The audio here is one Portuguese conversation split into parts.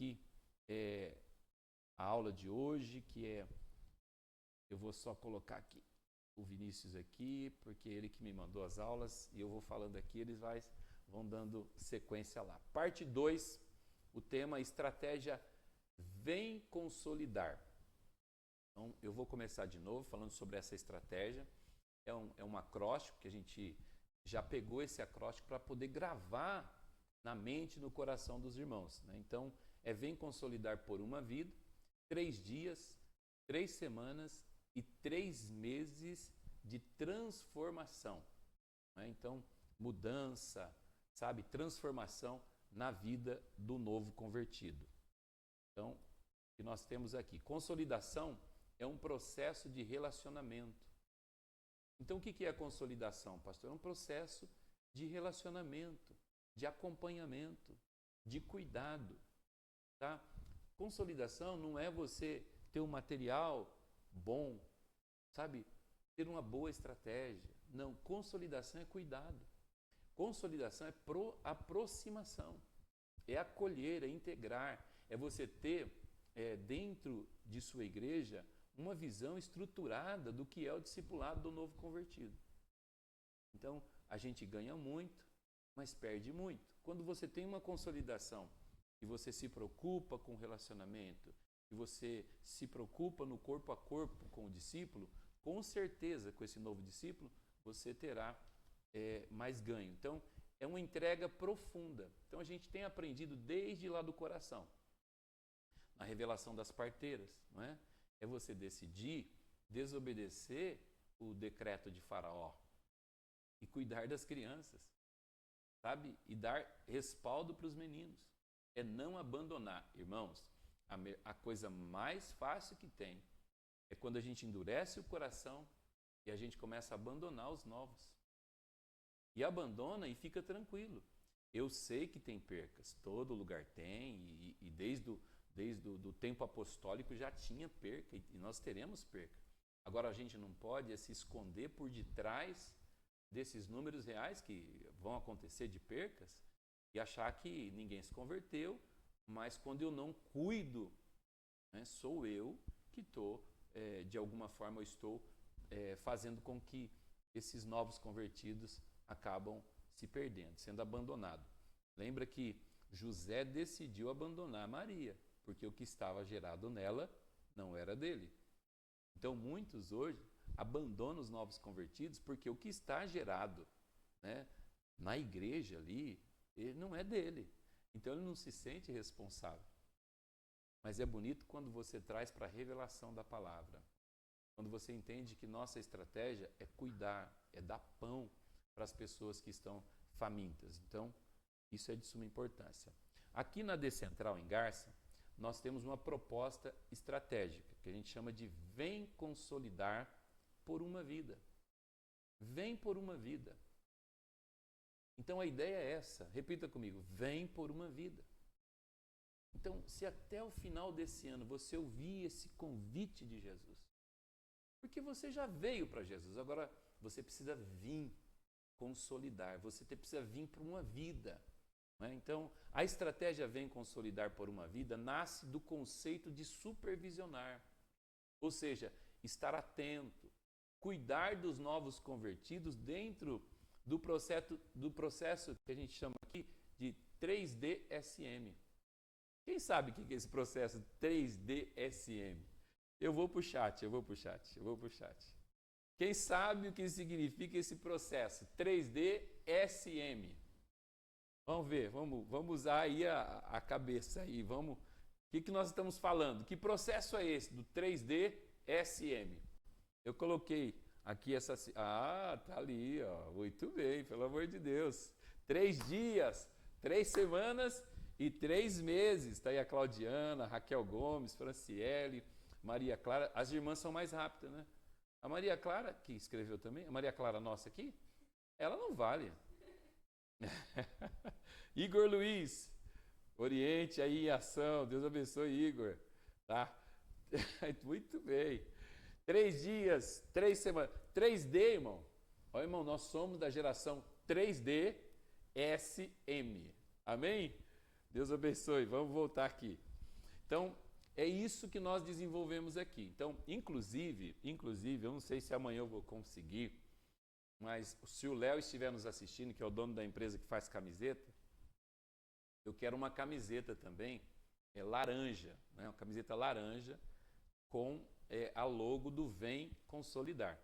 aqui a aula de hoje, que é, eu vou só colocar aqui o Vinícius aqui, porque é ele que me mandou as aulas, e eu vou falando aqui, eles vão dando sequência lá. Parte 2, o tema estratégia vem consolidar. Então, eu vou começar de novo falando sobre essa estratégia. É um acróstico que a gente já pegou esse acróstico para poder gravar na mente e no coração dos irmãos, né? Então, vem consolidar por uma vida, 3 dias, 3 semanas e 3 meses de transformação, né? Então, mudança, sabe, transformação na vida do novo convertido. Então, o que nós temos aqui? Consolidação é um processo de relacionamento. Então, o que é a consolidação, pastor? É um processo de relacionamento, de acompanhamento, de cuidado, tá? Consolidação não é você ter um material bom, sabe? Ter uma boa estratégia. Não, consolidação é cuidado. Consolidação é aproximação, é acolher, é integrar, é você ter dentro de sua igreja uma visão estruturada do que é o discipulado do novo convertido. Então, a gente ganha muito, mas perde muito. Quando você tem uma consolidação e você se preocupa com o relacionamento, e você se preocupa no corpo a corpo com o discípulo, com certeza, com esse novo discípulo, você terá mais ganho. Então, é uma entrega profunda. Então, a gente tem aprendido desde lá do coração, na revelação das parteiras, não é? É você decidir desobedecer o decreto de Faraó e cuidar das crianças, sabe? E dar respaldo para os meninos. É não abandonar. Irmãos, a coisa mais fácil que tem é quando a gente endurece o coração e a gente começa a abandonar os novos. E abandona e fica tranquilo. Eu sei que tem percas, todo lugar tem, e desde o tempo apostólico já tinha perca, e nós teremos perca. Agora a gente não pode se esconder por detrás desses números reais que vão acontecer de percas e achar que ninguém se converteu, mas quando eu não cuido, né, sou eu que estou, de alguma forma eu estou fazendo com que esses novos convertidos acabam se perdendo, sendo abandonados. Lembra que José decidiu abandonar Maria, porque o que estava gerado nela não era dele. Então, muitos hoje abandonam os novos convertidos porque o que está gerado, né, na igreja ali, ele não é dele. Então, ele não se sente responsável. Mas é bonito quando você traz para a revelação da palavra. Quando você entende que nossa estratégia é cuidar, é dar pão para as pessoas que estão famintas. Então, isso é de suma importância. Aqui na Decentral, em Garça, nós temos uma proposta estratégica, que a gente chama de Vem Consolidar por uma Vida. Vem por uma vida. Então, a ideia é essa. Repita comigo. Vem por uma vida. Então, se até o final desse ano você ouvir esse convite de Jesus, porque você já veio para Jesus, agora você precisa vir consolidar, você precisa vir para uma vida. Né? Então, a estratégia Vem Consolidar por uma Vida nasce do conceito de supervisionar, ou seja, estar atento, cuidar dos novos convertidos dentro do processo que a gente chama aqui de 3DSM. Quem sabe o que é esse processo 3DSM? Eu vou para o chat. Quem sabe o que significa esse processo 3DSM? Vamos ver, vamos usar aí a cabeça aí, vamos. O que nós estamos falando? Que processo é esse do 3DSM? Eu coloquei aqui essa... Ah, tá ali, ó. Muito bem, pelo amor de Deus. 3 dias, 3 semanas e 3 meses. Está aí a Claudiana, Raquel Gomes, Franciele, Maria Clara. As irmãs são mais rápidas, né? A Maria Clara, que escreveu também, a Maria Clara nossa aqui, ela não vale. Igor Luiz, Oriente aí em ação. Deus abençoe, Igor. Tá? Muito bem. 3 dias, 3 semanas. 3D, irmão. Olha, irmão, nós somos da geração 3D SM. Amém? Deus abençoe. Vamos voltar aqui. Então, é isso que nós desenvolvemos aqui. Então, inclusive, eu não sei se amanhã eu vou conseguir, mas se o Léo estiver nos assistindo, que é o dono da empresa que faz camiseta, eu quero uma camiseta também, laranja, né? Uma camiseta laranja com a logo do Vem Consolidar.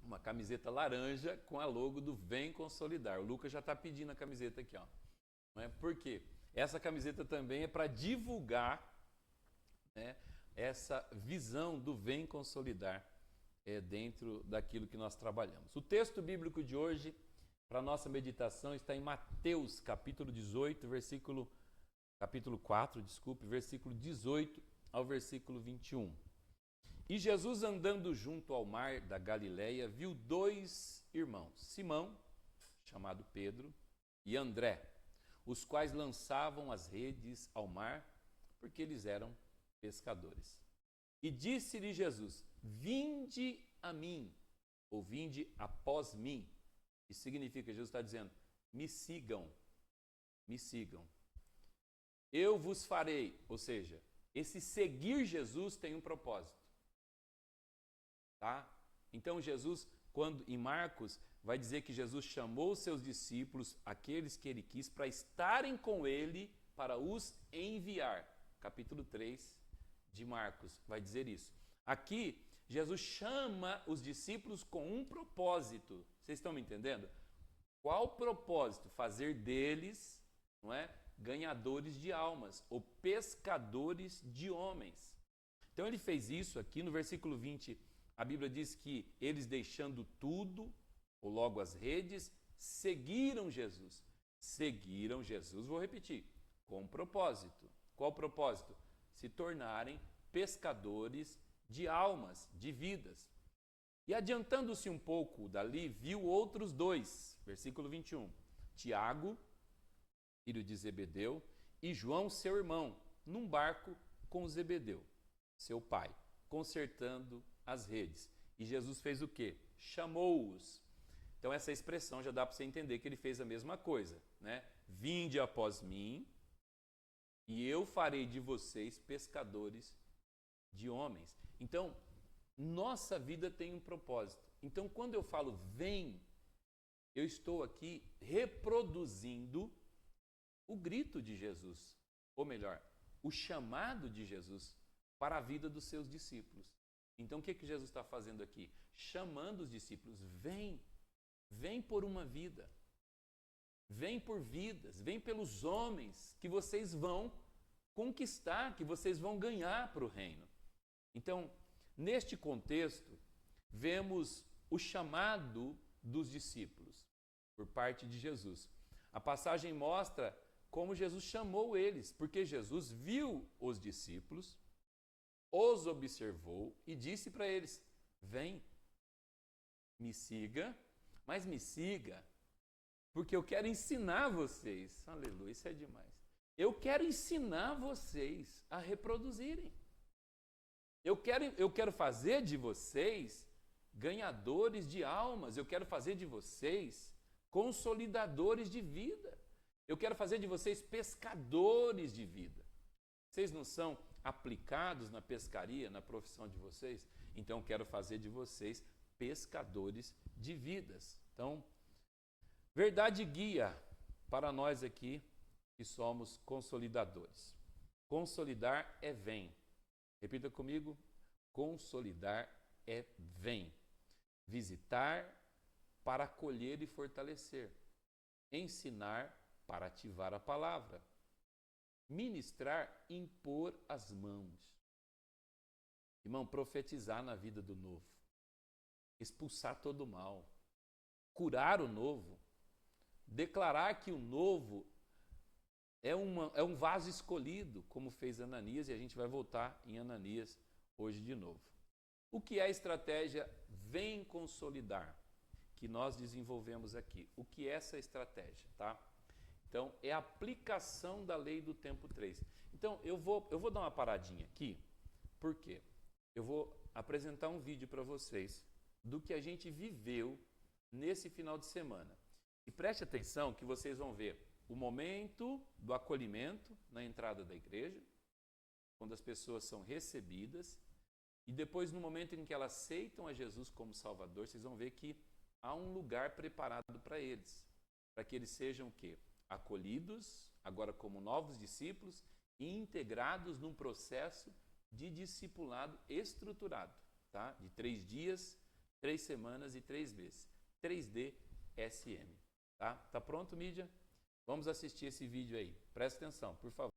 Uma camiseta laranja com a logo do Vem Consolidar. O Lucas já está pedindo a camiseta aqui, ó. Não é? Por quê? Essa camiseta também é para divulgar, né, essa visão do Vem Consolidar dentro daquilo que nós trabalhamos. O texto bíblico de hoje, para a nossa meditação, está em Mateus, capítulo 4, versículo 18 ao versículo 21. E Jesus, andando junto ao mar da Galileia, viu 2 irmãos, Simão, chamado Pedro, e André, os quais lançavam as redes ao mar, porque eles eram pescadores. E disse-lhe Jesus: vinde a mim, ou vinde após mim. Isso significa, Jesus está dizendo, me sigam, me sigam. Eu vos farei, ou seja, esse seguir Jesus tem um propósito. Tá? Então Jesus, quando em Marcos, vai dizer que Jesus chamou os seus discípulos, aqueles que ele quis, para estarem com ele, para os enviar. Capítulo 3 de Marcos vai dizer isso. Aqui, Jesus chama os discípulos com um propósito. Vocês estão me entendendo? Qual o propósito? Fazer deles, não é, ganhadores de almas, ou pescadores de homens. Então ele fez isso aqui no versículo 20. A Bíblia diz que eles, deixando tudo, ou logo as redes, seguiram Jesus. Seguiram Jesus, vou repetir, com propósito. Qual propósito? Se tornarem pescadores de almas, de vidas. E adiantando-se um pouco dali, viu outros 2, versículo 21. Tiago, filho de Zebedeu, e João, seu irmão, num barco com Zebedeu, seu pai, consertando as redes. E Jesus fez o quê? Chamou-os. Então essa expressão já dá para você entender que ele fez a mesma coisa, né? Vinde após mim, e eu farei de vocês pescadores de homens. Então, nossa vida tem um propósito. Então, quando eu falo vem, eu estou aqui reproduzindo o grito de Jesus, ou melhor, o chamado de Jesus para a vida dos seus discípulos. Então, o que Jesus está fazendo aqui? Chamando os discípulos, vem por uma vida, vem por vidas, vem pelos homens que vocês vão conquistar, que vocês vão ganhar para o reino. Então, neste contexto, vemos o chamado dos discípulos por parte de Jesus. A passagem mostra como Jesus chamou eles, porque Jesus viu os discípulos, os observou e disse para eles: vem, me siga, mas me siga, porque eu quero ensinar vocês. Aleluia, isso é demais. Eu quero ensinar vocês a reproduzirem. Eu quero fazer de vocês ganhadores de almas. Eu quero fazer de vocês consolidadores de vida. Eu quero fazer de vocês pescadores de vida. Vocês não são aplicados na pescaria, na profissão de vocês? Então, eu quero fazer de vocês pescadores de vidas. Então, verdade guia para nós aqui que somos consolidadores. Consolidar é vem. Repita comigo. Consolidar é vem. Visitar para acolher e fortalecer. Ensinar para ativar a palavra. Ministrar, impor as mãos. Irmão, profetizar na vida do novo. Expulsar todo o mal. Curar o novo. Declarar que o novo é um vaso escolhido, como fez Ananias, e a gente vai voltar em Ananias hoje de novo. O que é a estratégia Vem Consolidar, que nós desenvolvemos aqui? O que é essa estratégia, tá? Então, é a aplicação da lei do tempo 3. Então, eu vou dar uma paradinha aqui, por quê? Eu vou apresentar um vídeo para vocês do que a gente viveu nesse final de semana. E preste atenção que vocês vão ver o momento do acolhimento na entrada da igreja, quando as pessoas são recebidas, e depois no momento em que elas aceitam a Jesus como Salvador, vocês vão ver que há um lugar preparado para eles, para que eles sejam o quê? Acolhidos, agora como novos discípulos, e integrados num processo de discipulado estruturado, tá? De 3 dias, 3 semanas e 3 meses. 3D SM. Tá? Tá pronto, mídia? Vamos assistir esse vídeo aí. Presta atenção, por favor.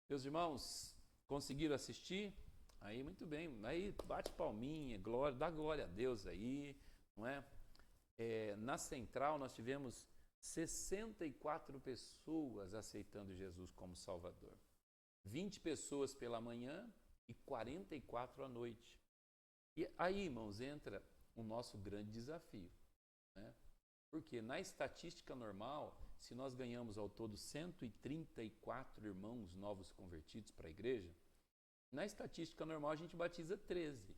Meus irmãos, conseguiram assistir? Aí, muito bem. Aí, bate palminha, glória, dá glória a Deus aí, não é? Na central, nós tivemos 64 pessoas aceitando Jesus como Salvador. 20 pessoas pela manhã e 44 à noite. E aí, irmãos, entra o nosso grande desafio, né? Porque na estatística normal, se nós ganhamos ao todo 134 irmãos novos convertidos para a igreja, na estatística normal a gente batiza 13.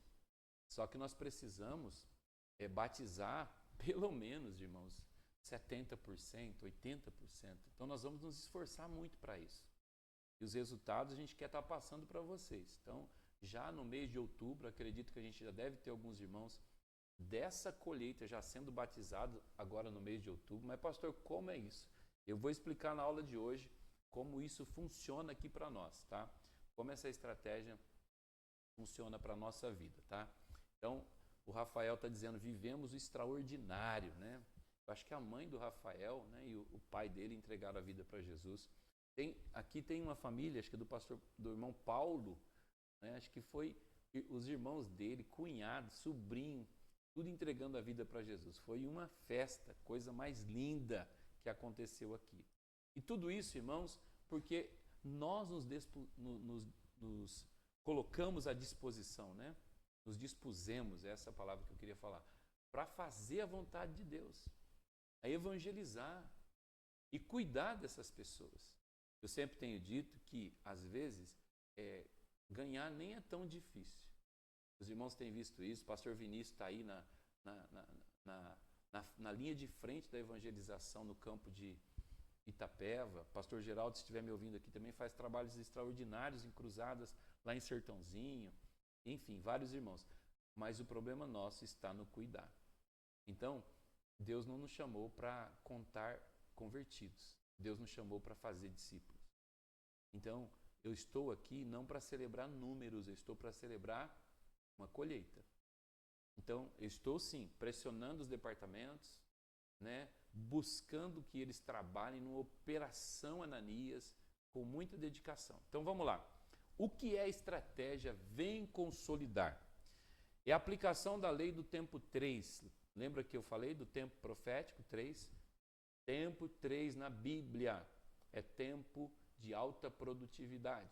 Só que nós precisamos batizar pelo menos, irmãos, 70%, 80%. Então nós vamos nos esforçar muito para isso. E os resultados a gente quer estar passando para vocês. Então, já no mês de outubro, acredito que a gente já deve ter alguns irmãos dessa colheita já sendo batizado agora no mês de outubro. Mas, pastor, como é isso? Eu vou explicar na aula de hoje como isso funciona aqui para nós, tá? Como essa estratégia funciona para a nossa vida, tá? Então, o Rafael está dizendo, vivemos o extraordinário, né? Eu acho que a mãe do Rafael, né, e o pai dele entregaram a vida para Jesus. Aqui tem uma família, acho que é do irmão Paulo, né? Acho que foi os irmãos dele, cunhado, sobrinho, tudo entregando a vida para Jesus. Foi uma festa, coisa mais linda que aconteceu aqui. E tudo isso, irmãos, porque nós nos colocamos à disposição, né? Nos dispusemos, essa é a palavra que eu queria falar, para fazer a vontade de Deus, a evangelizar e cuidar dessas pessoas. Eu sempre tenho dito que, às vezes, ganhar nem é tão difícil. Os irmãos têm visto isso, o pastor Vinícius está aí na linha de frente da evangelização no campo de Itapeva. Pastor Geraldo, se estiver me ouvindo aqui, também faz trabalhos extraordinários em cruzadas lá em Sertãozinho. Enfim, vários irmãos. Mas o problema nosso está no cuidar. Então, Deus não nos chamou para contar convertidos. Deus nos chamou para fazer discípulos. Então, eu estou aqui não para celebrar números, eu estou para celebrar uma colheita. Então, eu estou sim pressionando os departamentos, né, buscando que eles trabalhem numa operação Ananias com muita dedicação. Então, vamos lá. O que é estratégia? Vem consolidar. É a aplicação da lei do tempo 3. Lembra que eu falei do tempo profético 3? Tempo 3 na Bíblia é tempo de alta produtividade.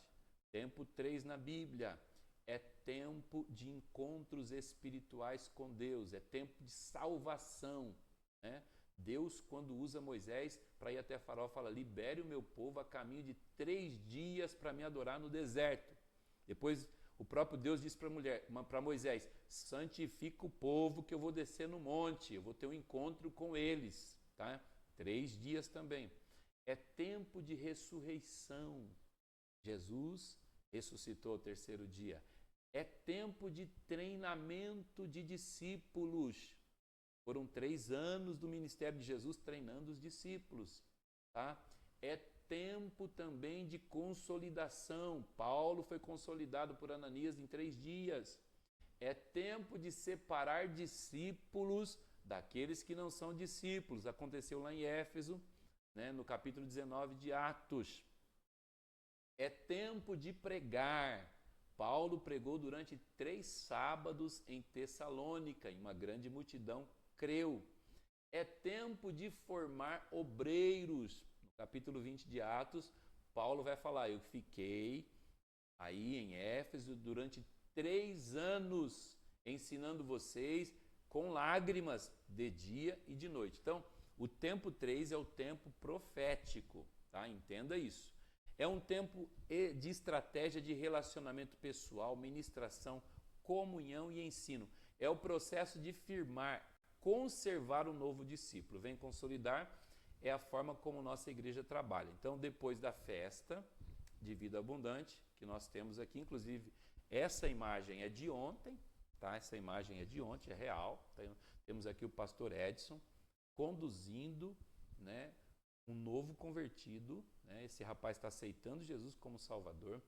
Tempo 3 na Bíblia é tempo de encontros espirituais com Deus, é tempo de salvação, né? Deus, quando usa Moisés para ir até Faraó, fala: libere o meu povo a caminho de 3 dias para me adorar no deserto. Depois o próprio Deus diz para Moisés: santifica o povo que eu vou descer no monte, eu vou ter um encontro com eles, tá? 3 dias também. É tempo de ressurreição. Jesus ressuscitou ao 3º dia. É tempo de treinamento de discípulos. Foram 3 anos do ministério de Jesus treinando os discípulos, tá? É tempo também de consolidação. Paulo foi consolidado por Ananias em 3 dias. É tempo de separar discípulos daqueles que não são discípulos. Aconteceu lá em Éfeso, né, no capítulo 19 de Atos. É tempo de pregar. Paulo pregou durante 3 sábados em Tessalônica, e uma grande multidão creu. É tempo de formar obreiros. No capítulo 20 de Atos, Paulo vai falar: eu fiquei aí em Éfeso durante 3 anos ensinando vocês com lágrimas de dia e de noite. Então, o tempo 3 é o tempo profético, tá? Entenda isso. É um tempo de estratégia de relacionamento pessoal, ministração, comunhão e ensino. É o processo de firmar, conservar o novo discípulo. Vem consolidar, é a forma como nossa igreja trabalha. Então, depois da festa de vida abundante, que nós temos aqui, inclusive, essa imagem é de ontem, tá? Essa imagem é de ontem, é real. Temos aqui o pastor Edson conduzindo, né, um novo convertido, né? Esse rapaz está aceitando Jesus como Salvador.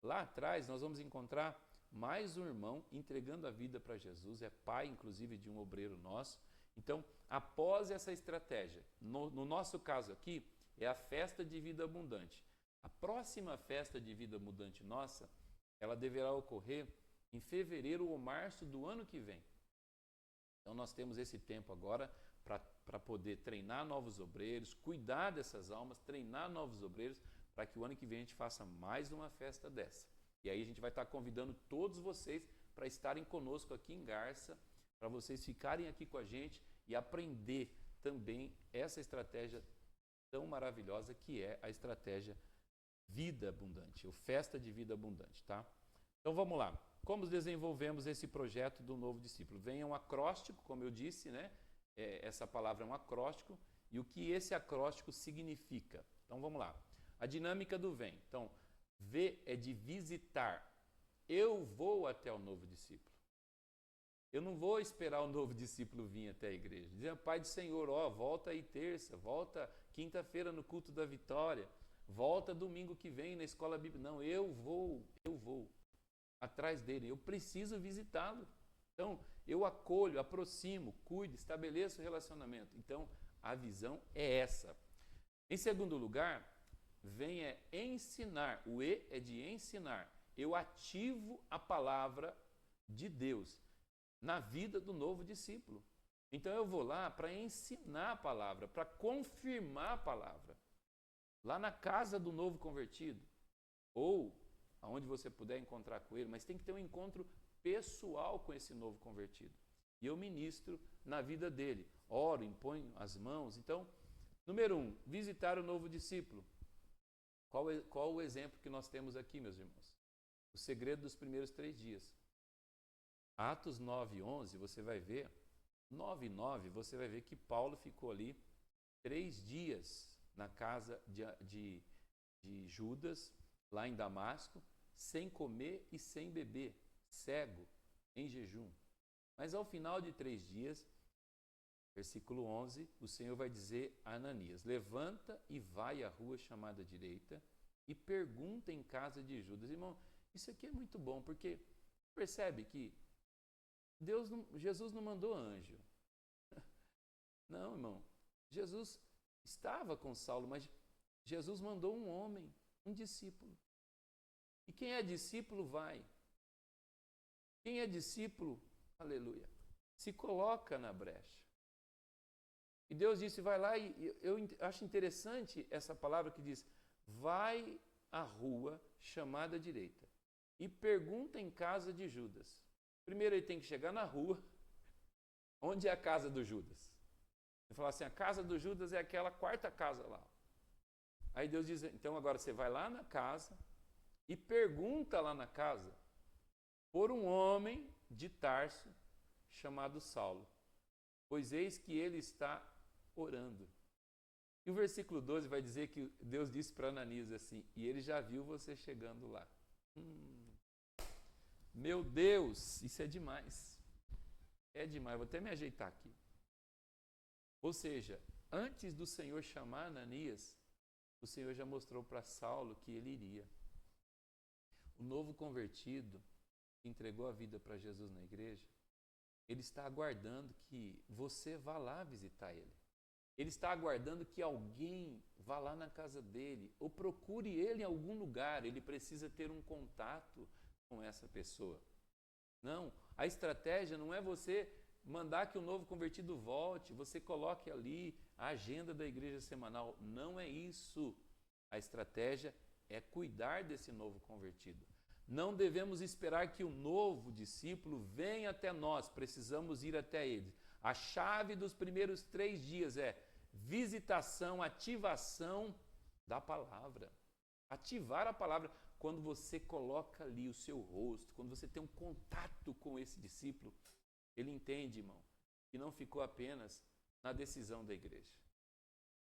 Lá atrás nós vamos encontrar mais um irmão entregando a vida para Jesus, é pai inclusive de um obreiro nosso. Então, após essa estratégia, no nosso caso aqui, é a festa de vida abundante. A próxima festa de vida abundante nossa, ela deverá ocorrer em fevereiro ou março do ano que vem. Então nós temos esse tempo agora para poder treinar novos obreiros, cuidar dessas almas, treinar novos obreiros, para que o ano que vem a gente faça mais uma festa dessa. E aí a gente vai estar convidando todos vocês para estarem conosco aqui em Garça, para vocês ficarem aqui com a gente e aprender também essa estratégia tão maravilhosa que é a estratégia Vida Abundante, o Festa de Vida Abundante, tá? Então vamos lá. Como desenvolvemos esse projeto do novo discípulo? Vem um acróstico, como eu disse, né? Essa palavra é um acróstico, e o que esse acróstico significa? Então vamos lá. A dinâmica do vem. Então, V é de visitar. Eu vou até o novo discípulo. Eu não vou esperar o novo discípulo vir até a igreja. Dizer: Pai do Senhor, volta aí terça, volta quinta-feira no culto da vitória, volta domingo que vem na escola bíblica. Não, eu vou atrás dele, eu preciso visitá-lo. Então, eu acolho, aproximo, cuido, estabeleço o relacionamento. Então, a visão é essa. Em segundo lugar, vem ensinar. O E é de ensinar. Eu ativo a palavra de Deus na vida do novo discípulo. Então, eu vou lá para ensinar a palavra, para confirmar a palavra. Lá na casa do novo convertido, ou aonde você puder encontrar com ele, mas tem que ter um encontro pessoal com esse novo convertido. E eu ministro na vida dele, oro, imponho as mãos. Então, número 1, visitar o novo discípulo. Qual o exemplo que nós temos aqui, meus irmãos? O segredo dos primeiros 3 dias. Atos 9:11, você vai ver, 9:9, você vai ver que Paulo ficou ali 3 dias na casa de Judas, lá em Damasco, sem comer e sem beber, cego, em jejum. Mas ao final de 3 dias, versículo 11, o Senhor vai dizer a Ananias: levanta e vai à rua chamada direita e pergunta em casa de Judas. Irmão, isso aqui é muito bom, porque percebe que Jesus não mandou anjo. Não, irmão. Jesus estava com Saulo, mas Jesus mandou um homem, um discípulo. E quem é discípulo vai. Quem é discípulo, aleluia, se coloca na brecha. E Deus disse, vai lá, e eu acho interessante essa palavra que diz, vai à rua chamada direita e pergunta em casa de Judas. Primeiro ele tem que chegar na rua, onde é a casa do Judas. Ele fala assim, a casa do Judas é aquela quarta casa lá. Aí Deus diz, então agora você vai lá na casa e pergunta lá na casa por um homem de Tarso chamado Saulo, pois eis que ele está orando. E o versículo 12 vai dizer que Deus disse para Ananias assim, e ele já viu você chegando lá. Meu Deus, isso é demais. É demais, vou até me ajeitar aqui. Ou seja, antes do Senhor chamar Ananias, o Senhor já mostrou para Saulo que ele iria. O novo convertido, que entregou a vida para Jesus na igreja, ele está aguardando que você vá lá visitar ele. Ele está aguardando que alguém vá lá na casa dele ou procure ele em algum lugar. Ele precisa ter um contato com essa pessoa. Não, a estratégia não é você mandar que o novo convertido volte, você coloque ali a agenda da igreja semanal. Não é isso. A estratégia é cuidar desse novo convertido. Não devemos esperar que o novo discípulo venha até nós, precisamos ir até ele. A chave dos primeiros 3 dias é visitação, ativação da palavra. Ativar a palavra quando você coloca ali o seu rosto, quando você tem um contato com esse discípulo, ele entende, irmão, que não ficou apenas na decisão da igreja.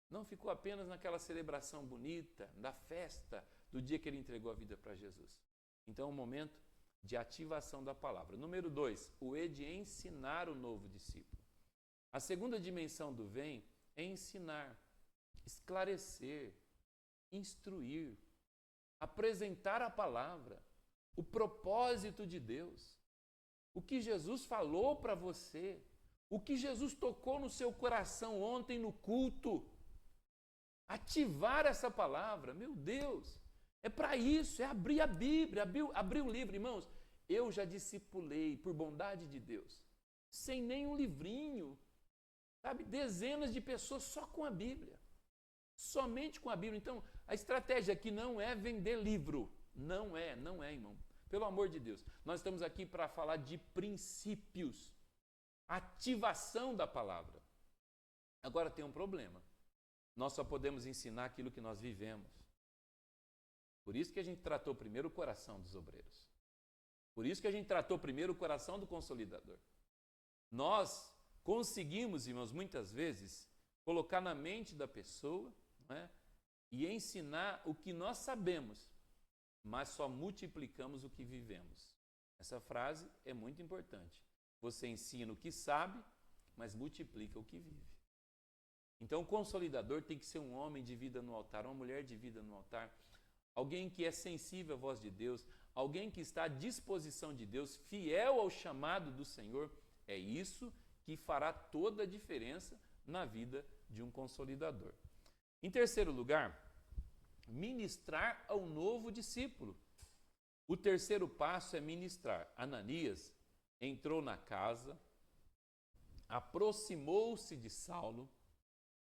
Não ficou apenas naquela celebração bonita, da festa, do dia que ele entregou a vida para Jesus. Então é um momento de ativação da palavra. Número 2, o E de ensinar o novo discípulo. A segunda dimensão do vem é ensinar, esclarecer, instruir, apresentar a palavra, o propósito de Deus, o que Jesus falou para você, o que Jesus tocou no seu coração ontem no culto. Ativar essa palavra, meu Deus, é para isso, é abrir a Bíblia, abrir o livro. Irmãos, eu já discipulei, por bondade de Deus, sem nenhum livrinho, sabe, dezenas de pessoas só com a Bíblia, somente com a Bíblia. Então, a estratégia aqui não é vender livro, não é, irmão, pelo amor de Deus. Nós estamos aqui para falar de princípios, ativação da palavra. Agora tem um problema, nós só podemos ensinar aquilo que nós vivemos. Por isso que a gente tratou primeiro o coração dos obreiros. Por isso que a gente tratou primeiro o coração do consolidador. Nós conseguimos, irmãos, muitas vezes, colocar na mente da pessoa, não é? E ensinar o que nós sabemos, mas só multiplicamos o que vivemos. Essa frase é muito importante. Você ensina o que sabe, mas multiplica o que vive. Então o consolidador tem que ser um homem de vida no altar, uma mulher de vida no altar, alguém que é sensível à voz de Deus, alguém que está à disposição de Deus, fiel ao chamado do Senhor. É isso que fará toda a diferença na vida de um consolidador. Em terceiro lugar, ministrar ao novo discípulo. O terceiro passo é ministrar. Ananias entrou na casa, aproximou-se de Saulo,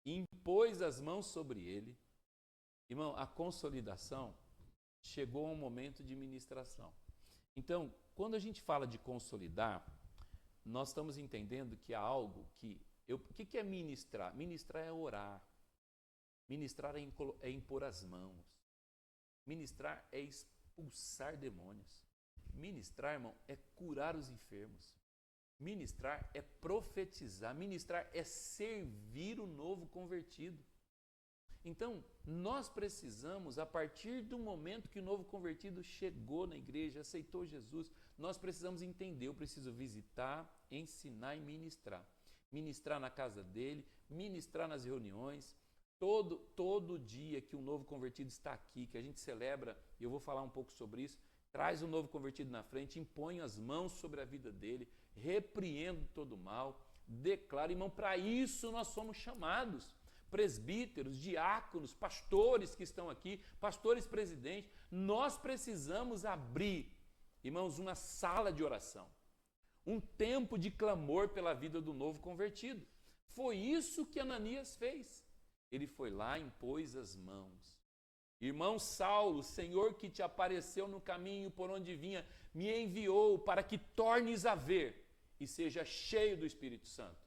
impôs as mãos sobre ele. Irmão, a consolidação chegou a um momento de ministração. Então, quando a gente fala de consolidar, nós estamos entendendo que há algo que... O que é ministrar? Ministrar é orar. Ministrar é impor as mãos. Ministrar é expulsar demônios. Ministrar, irmão, é curar os enfermos. Ministrar é profetizar. Ministrar é servir o novo convertido. Então, nós precisamos, a partir do momento que o novo convertido chegou na igreja, aceitou Jesus, nós precisamos entender, eu preciso visitar, ensinar e ministrar. Ministrar na casa dele, ministrar nas reuniões. Todo dia que um novo convertido está aqui, que a gente celebra, e eu vou falar um pouco sobre isso, traz o novo convertido na frente, impõe as mãos sobre a vida dele, repreendo todo o mal, declaro, irmão, para isso nós somos chamados. Presbíteros, diáconos, pastores que estão aqui, pastores presidentes, nós precisamos abrir, irmãos, uma sala de oração, um tempo de clamor pela vida do novo convertido. Foi isso que Ananias fez. Ele foi lá e impôs as mãos. Irmão Saulo, o Senhor que te apareceu no caminho por onde vinha, me enviou para que tornes a ver e seja cheio do Espírito Santo.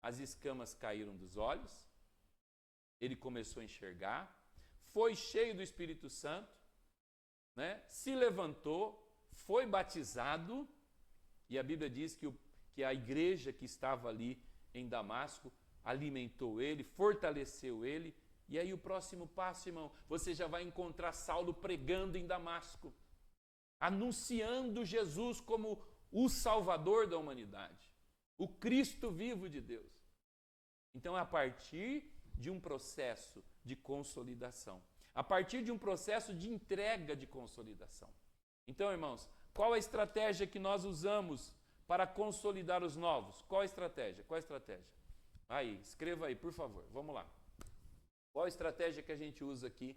As escamas caíram dos olhos, ele começou a enxergar, foi cheio do Espírito Santo, né? Se levantou, foi batizado, e a Bíblia diz que a igreja que estava ali em Damasco alimentou ele, fortaleceu ele. E aí o próximo passo, irmão, você já vai encontrar Saulo pregando em Damasco, anunciando Jesus como o Salvador da humanidade, o Cristo vivo de Deus. Então, a partir de um processo de consolidação, a partir de um processo de entrega de consolidação. Então, irmãos, qual a estratégia que nós usamos para consolidar os novos? Qual a estratégia? Qual a estratégia? Aí, escreva aí, por favor, vamos lá. Qual a estratégia que a gente usa aqui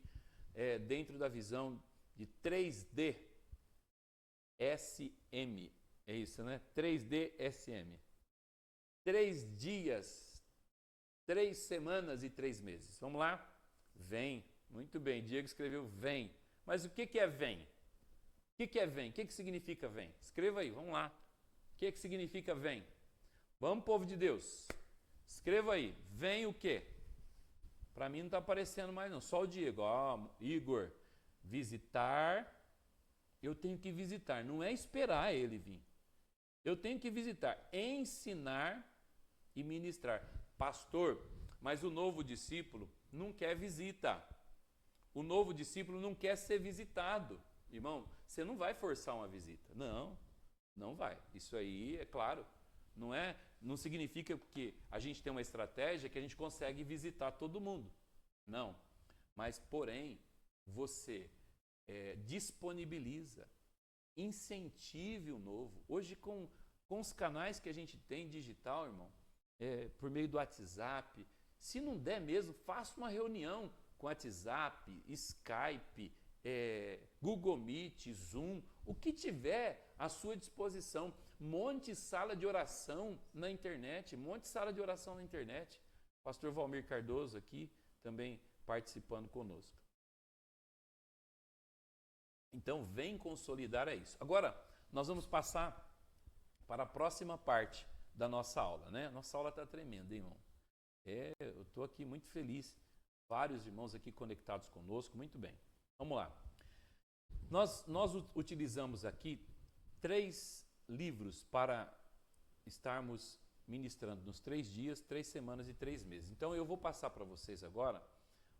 dentro da visão de 3D SM? É isso, né? 3D SM. 3 dias, 3 semanas e 3 meses. Vamos lá? Vem. Muito bem, Diego escreveu vem. Mas o que é vem? O que é vem? O que significa vem? Escreva aí, vamos lá. O que significa vem? Vamos, povo de Deus. Escreva aí. Vem o quê? Para mim não está aparecendo mais não, só o Diego. Igor, visitar, eu tenho que visitar, não é esperar ele vir. Eu tenho que visitar, ensinar e ministrar. Pastor, mas o novo discípulo não quer visita. O novo discípulo não quer ser visitado. Irmão, você não vai forçar uma visita. Não, não vai. Isso aí, é claro, não significa que a gente tem uma estratégia que a gente consegue visitar todo mundo. Não. Mas, porém, você disponibiliza, incentive o novo. Hoje, com os canais que a gente tem digital, irmão, por meio do WhatsApp, se não der mesmo, faça uma reunião com WhatsApp, Skype, Google Meet, Zoom, o que tiver à sua disposição. Monte sala de oração na internet, Pastor Valmir Cardoso aqui também participando conosco. Então, vem consolidar isso. Agora, nós vamos passar para a próxima parte da nossa aula, né? Nossa aula está tremenda, hein, irmão? Eu estou aqui muito feliz. Vários irmãos aqui conectados conosco, muito bem. Vamos lá. Nós utilizamos aqui 3 livros para estarmos ministrando nos 3 dias, 3 semanas e 3 meses. Então eu vou passar para vocês agora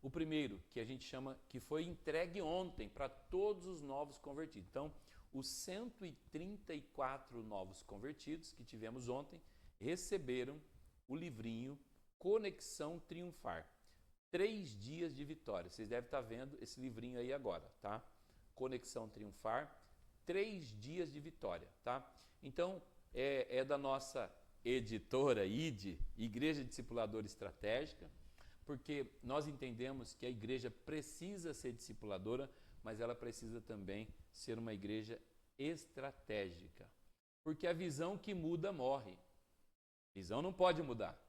o primeiro, que a gente chama, que foi entregue ontem para todos os novos convertidos. Então, os 134 novos convertidos que tivemos ontem receberam o livrinho Conexão Triunfar. 3 dias de vitória. Vocês devem estar vendo esse livrinho aí agora, tá? Conexão Triunfar, 3 dias de vitória, tá? Então, é da nossa editora ID, Igreja Discipuladora Estratégica, porque nós entendemos que a igreja precisa ser discipuladora, mas ela precisa também ser uma igreja estratégica. Porque a visão que muda morre. A visão não pode mudar,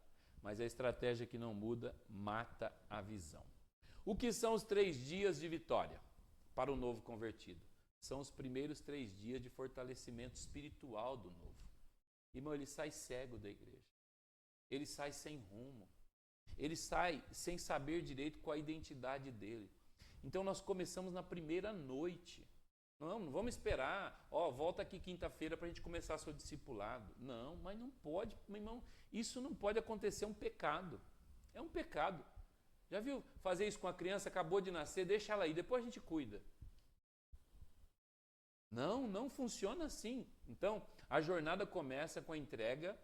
mas a estratégia que não muda mata a visão. O que são os 3 dias de vitória para o novo convertido? São os primeiros 3 dias de fortalecimento espiritual do novo. Irmão, ele sai cego da igreja. Ele sai sem rumo. Ele sai sem saber direito qual a identidade dele. Então nós começamos na primeira noite. Não vamos esperar, volta aqui quinta-feira para a gente começar seu discipulado. Não, mas não pode, meu irmão, isso não pode acontecer, é um pecado. É um pecado. Já viu fazer isso com a criança, acabou de nascer, deixa ela aí, depois a gente cuida. Não, não funciona assim. Então, a jornada começa com a entrega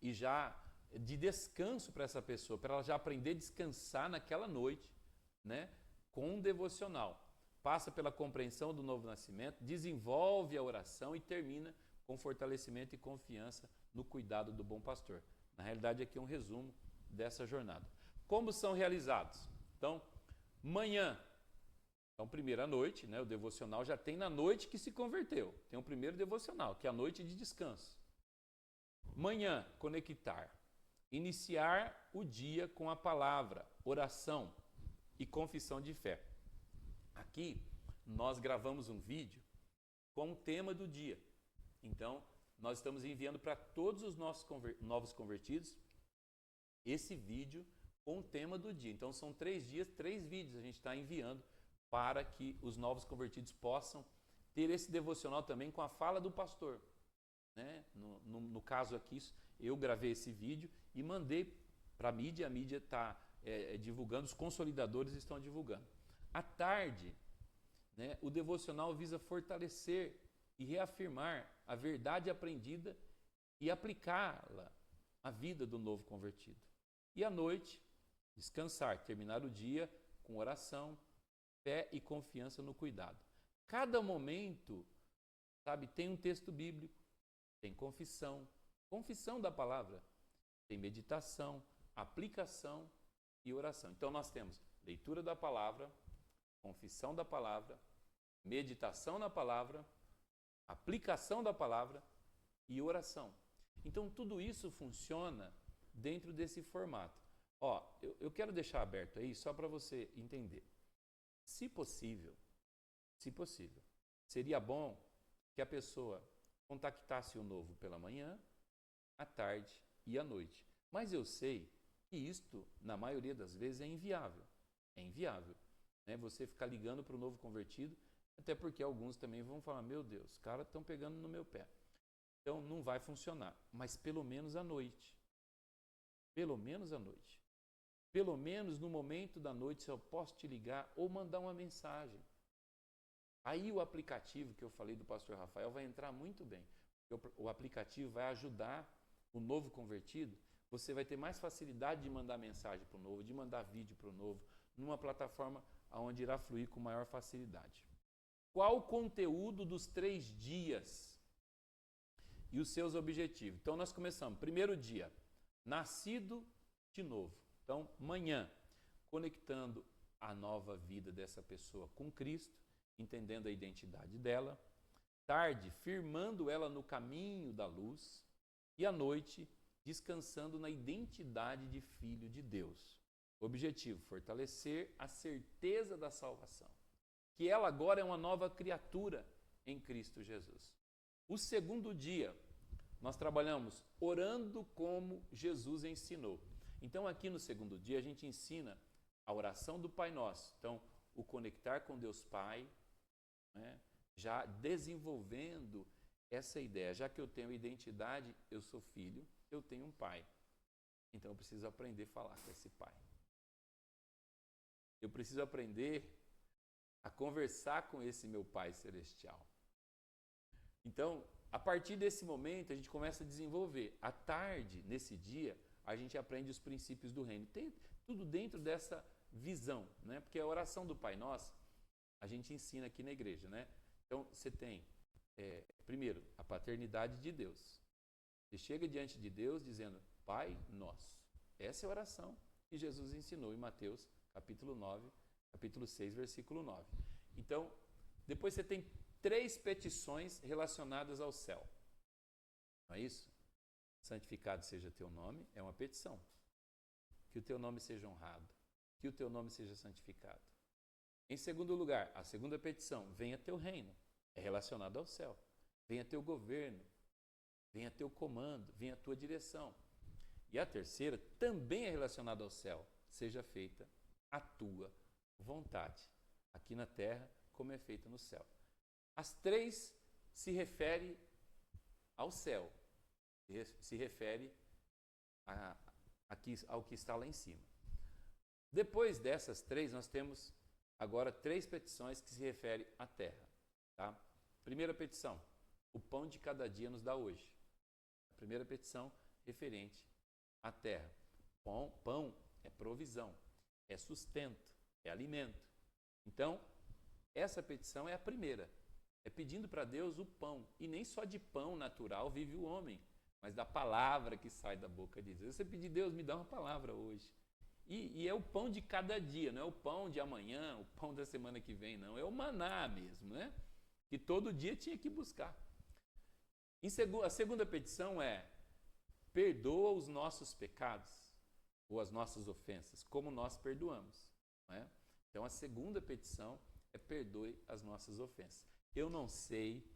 e já de descanso para essa pessoa, para ela já aprender a descansar naquela noite, né, com um devocional. Passa pela compreensão do novo nascimento, desenvolve a oração e termina com fortalecimento e confiança no cuidado do bom pastor. Na realidade, aqui é um resumo dessa jornada. Como são realizados? Então, manhã, então primeira noite, né, o devocional já tem na noite que se converteu. Tem o primeiro devocional, que é a noite de descanso. Manhã, conectar. Iniciar o dia com a palavra, oração e confissão de fé. Aqui, nós gravamos um vídeo com o tema do dia. Então, nós estamos enviando para todos os nossos novos convertidos esse vídeo com o tema do dia. Então, são 3 dias, 3 vídeos a gente está enviando para que os novos convertidos possam ter esse devocional também com a fala do pastor. Né? No caso aqui, eu gravei esse vídeo e mandei para a mídia está divulgando, os consolidadores estão divulgando. À tarde, né, o devocional visa fortalecer e reafirmar a verdade aprendida e aplicá-la à vida do novo convertido. E à noite, descansar, terminar o dia com oração, fé e confiança no cuidado. Cada momento, sabe, tem um texto bíblico, tem confissão da palavra, tem meditação, aplicação e oração. Então nós temos leitura da palavra, confissão da palavra, meditação na palavra, aplicação da palavra e oração. Então tudo isso funciona dentro desse formato. Ó, eu quero deixar aberto aí só para você entender. Se possível, seria bom que a pessoa contactasse o novo pela manhã, à tarde e à noite. Mas eu sei que isto, na maioria das vezes, é inviável. É inviável, né? Você ficar ligando para o novo convertido, até porque alguns também vão falar, meu Deus, os caras estão pegando no meu pé. Então não vai funcionar, mas pelo menos à noite. Pelo menos à noite. Pelo menos no momento da noite, se eu posso te ligar ou mandar uma mensagem. Aí o aplicativo que eu falei do pastor Rafael vai entrar muito bem. O aplicativo vai ajudar o novo convertido. Você vai ter mais facilidade de mandar mensagem para o novo, de mandar vídeo para o novo, numa plataforma onde irá fluir com maior facilidade. Qual o conteúdo dos 3 dias e os seus objetivos? Então nós começamos. Primeiro dia, nascido de novo. Então, manhã, conectando a nova vida dessa pessoa com Cristo, entendendo a identidade dela. Tarde, firmando ela no caminho da luz. E à noite, descansando na identidade de filho de Deus. Objetivo, fortalecer a certeza da salvação. Que ela agora é uma nova criatura em Cristo Jesus. O segundo dia, nós trabalhamos orando como Jesus ensinou. Então aqui no segundo dia a gente ensina a oração do Pai Nosso. Então, o conectar com Deus Pai, né? Já desenvolvendo essa ideia. Já que eu tenho identidade, eu sou filho, eu tenho um pai. Então eu preciso aprender a falar com esse pai. Eu preciso aprender a conversar com esse meu Pai Celestial. Então, a partir desse momento, a gente começa a desenvolver. À tarde, nesse dia, a gente aprende os princípios do reino. Tem tudo dentro dessa visão, né? Porque a oração do Pai Nosso, a gente ensina aqui na igreja, né? Então, você tem, primeiro, a paternidade de Deus. Você chega diante de Deus dizendo, Pai Nosso. Essa é a oração que Jesus ensinou em Mateus, capítulo 9, capítulo 6, versículo 9. Então, depois você tem 3 petições relacionadas ao céu. Não é isso? Santificado seja teu nome, é uma petição. Que o teu nome seja honrado. Que o teu nome seja santificado. Em segundo lugar, a segunda petição, venha teu reino. É relacionado ao céu. Venha teu governo. Venha teu comando. Venha a tua direção. E a terceira também é relacionada ao céu. Seja feita a tua vontade. Aqui na terra, como é feita no céu. As 3 se referem ao céu. Se refere ao que está lá em cima. Depois dessas três, nós temos agora 3 petições que se referem à terra. Tá? Primeira petição, o pão de cada dia nos dá hoje. A primeira petição referente à terra. Pão é provisão, é sustento, é alimento. Então, essa petição é a primeira. É pedindo para Deus o pão. E nem só de pão natural vive o homem, mas da palavra que sai da boca de Deus. Você pedir, Deus, me dá uma palavra hoje. E é o pão de cada dia, não é o pão de amanhã, o pão da semana que vem, não. É o maná mesmo, né? Que todo dia tinha que buscar. A segunda petição é: perdoa os nossos pecados ou as nossas ofensas, como nós perdoamos. Não é? Então a segunda petição é: perdoe as nossas ofensas. Eu não sei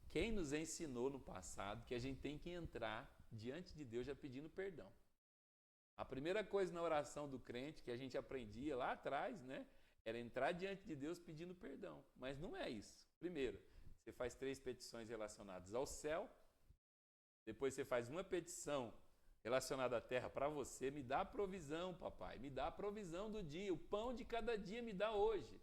quem nos ensinou no passado que a gente tem que entrar diante de Deus já pedindo perdão. A primeira coisa na oração do crente que a gente aprendia lá atrás, né, era entrar diante de Deus pedindo perdão. Mas não é isso. Primeiro, você faz 3 petições relacionadas ao céu. Depois você faz uma petição relacionada à terra para você. Me dá a provisão, papai. Me dá a provisão do dia. O pão de cada dia me dá hoje.